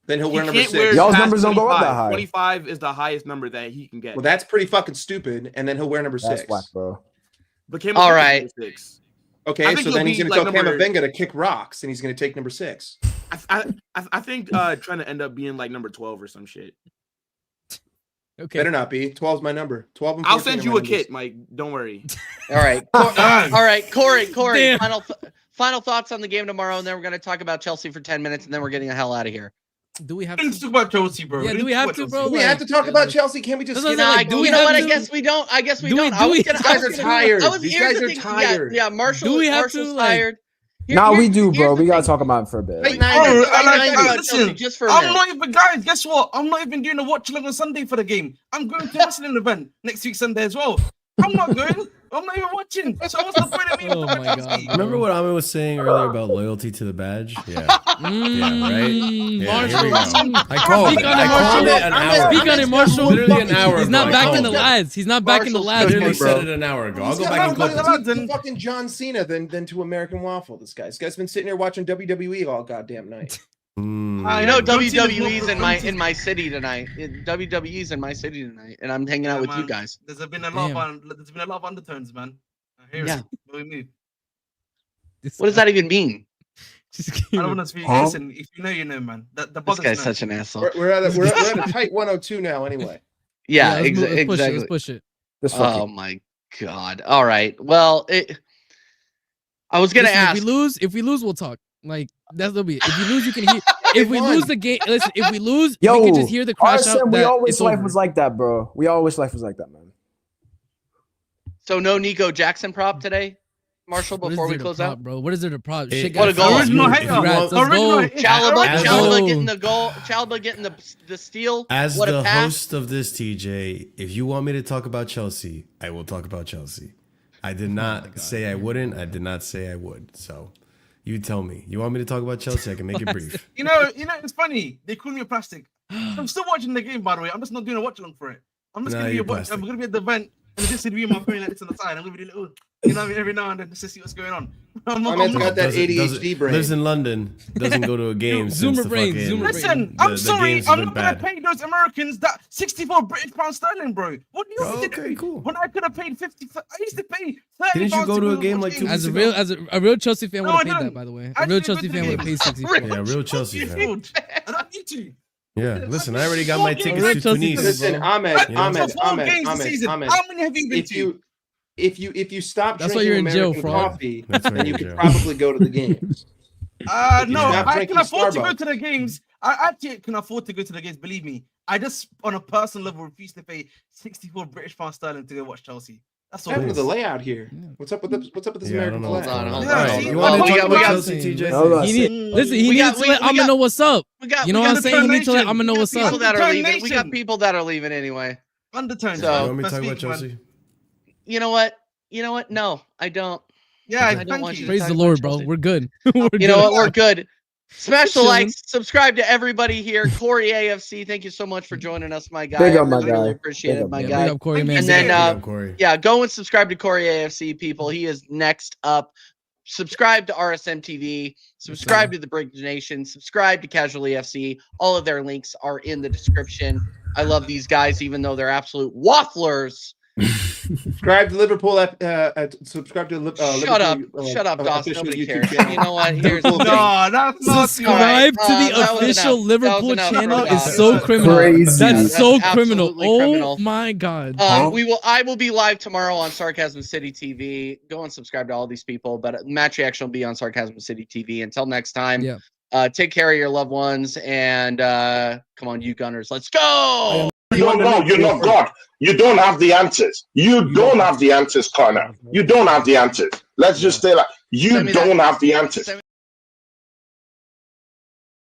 Then he'll wear He number can't 6. wear Y'all's past numbers don't go up that 25. high. 25 is the highest number that he can get. Well, that's pretty fucking stupid. And then he'll wear number That's 6. whack, bro. But Camavinga All right. is 6. Okay, I think so he'll then he's be, going to like, tell number- Camavinga to kick rocks, and he's going to take number 6. I think trying to end up being like number 12 or some shit. Okay. Better not be. 12's my number. 12 and 14 I'll send are you my a numbers. kit, Mike. Don't worry. All right, all right, Corey. Damn. Final thoughts on the game tomorrow, and then we're going to talk about Chelsea for 10 minutes, and then we're getting the hell out of here. Do we have Let's to? talk about Chelsea, bro. Yeah, do we have to, bro? We Like, have to talk about Chelsea. Can't we just That's get what I'm on? saying, like, do we You know have what? I to? guess we don't. I guess we Do we- don't. do we- These guys are tired. These here's guys the are thing. tired. Yeah, Marshall. Do we have Marshall's to, like- tired. Nah, we do, here's bro. the We gotta thing. talk about it for a bit. Wait, Bro, about listen, Chelsea just for a I'm minute. not even, guys, guess what? I'm not even doing a watch along on Sunday for the game. I'm going to a wrestling event next week Sunday as well. I'm not going. I'm not even watching. So what's the point of me? Oh talking my about Chelsea? God. Remember what Ahmed was saying earlier about loyalty to the badge? Yeah. Yeah, right? Yeah, here we go. I called Speak it. on I it, called Marshall. it an hour. Speak on it, Marshall. Literally an hour He's ago. not I back in called the it. lads. He's not back in the Marshall's lads. Literally bro. said it an hour ago. I'll go He's back and got clip more it. to fucking John Cena than to American Waffle. This guy's been sitting here watching WWE all goddamn night. You know, John Cena's WWE's more in my city tonight. WWE's in my city tonight, and I'm hanging out with you man. guys. There's been a lot of undertones, man. I hear Yeah. it. Believe me. What does that even mean? Just I don't want to speak. Huh? Listen, if you know, you know, man. The This buggers guy's know. such an asshole. We're at a tight 102 now, anyway. Yeah, let's move- let's push it, exactly. Let's push it. This Oh fucking my God! All right. Well, I was gonna Listen, ask. If we lose, we'll talk. Like that's the be. If you lose, you can hear. If we lose the game, listen. If we lose, we can just hear the crash out. we that all wish it's life over. was like that, bro. We all wish life was like that, man. So no Nico Jackson prop today, Marshall. What is Before we there to close prop, out, bro? What is there to prop? Hey, Shit what a got goal. fucked. Original If hater. you want- Congrats, let's go. Original hater. Chalaba Go. getting the goal. Chalaba getting the steal. As What a the pass. host of this, TJ, if you want me to talk about Chelsea, I will talk about Chelsea. I did not say I wouldn't. I did not say I would. So you tell me. You want me to talk about Chelsea? I can make it brief. You know, it's funny. They call me a plastic. I'm still watching the game, by the way. I'm just not doing a watch along for it. I'm just Nah, gonna be you're I'm plastic. gonna be at the event and just be my phone like this on the side. I'm gonna be little, you know what I mean, every now and then just to see what's going on. Ahmed's got that ADHD brain. Lives in London. Doesn't go to a game since Zoomer the brain, fucking. Zoomer brain. Listen, the I'm sorry, games I'm went not gonna bad. pay those Americans that 64 British pound sterling, bro. What do you want me to Okay, do? cool. When I could have paid 50, I used to pay 30. Didn't you go to a game like 2 As weeks a ago? real a real Chelsea fan No, would I have paid that, didn't. by the way. I A real didn't Chelsea go to fan the would have game. paid 64. Yeah, real Chelsea fan. I don't need to. Yeah, listen, I already got Four my games. tickets to Chelsea Tunis. fans. Listen, Ahmed, You know? Ahmed, For 4 Ahmed, games this Ahmed, season. Ahmed. How many have you been to? If you stop That's why drinking you're in jail, American fraud. coffee, That's why then you're you in could jail. probably go to the games. No, stop I drinking can afford to go Starbucks. to the games. I actually can afford to go to the games. Believe me, I just on a personal level refuse to pay 64 British pound sterling to go watch Chelsea. That's all. What's happened it to the is. layout here? What's up with this Yeah, I don't American know what's flag? going on. Hold Yeah, on, see, hold You on. want me to We talk got- about we Chelsea, TJ? Hold on. He need, listen, he We needs got- to we- let we I'ma got- know what's up. We got You know we what got I'm saying? He needs to let determination. I'ma know We got what's people up. that are leaving. We got Determination. people that are leaving anyway. Undertones. So- You want me to Let's talk about speak, man. Chelsea? You know what? You know what? No, I don't. Yeah, I don't thank want you. you Praise talk the about Lord, bro. Chelsea. We're good. We're You know good. what? We're good. Smash the Chilling. likes. Subscribe to everybody here. Corey AFC, thank you so much for joining us, my guy. Big up, I my really, really guy. appreciate Big it, up, my man. Yeah, guy. big up Corey, man. And then, Big up, Corey. yeah, go and subscribe to Corey AFC, people. He is next up. Subscribe to RSM TV. Subscribe to the Bridge Nation. Subscribe to Casual EFC. All of their links are in the description. I love these guys, even though they're absolute wafflers. Subscribe to Liverpool. Subscribe to Shut up, Liverpool, shut up, Doss. official Nobody YouTube cares. channel. You know what? Here's No, that's not Subscribe to the that was official enough. Liverpool That was enough channel for is Doss. so criminal. Crazy. That's so That's criminal. absolutely Oh criminal. my god. I will be live tomorrow on Sarcasm City TV. Go and subscribe to all these people. But match reaction will be on Sarcasm City TV. Until next time, take care of your loved ones and come on, you Gunners, let's go. You're not God. You don't have the answers. You don't have the answers, Connor. You don't have the answers. Let's just say that you don't have the answers.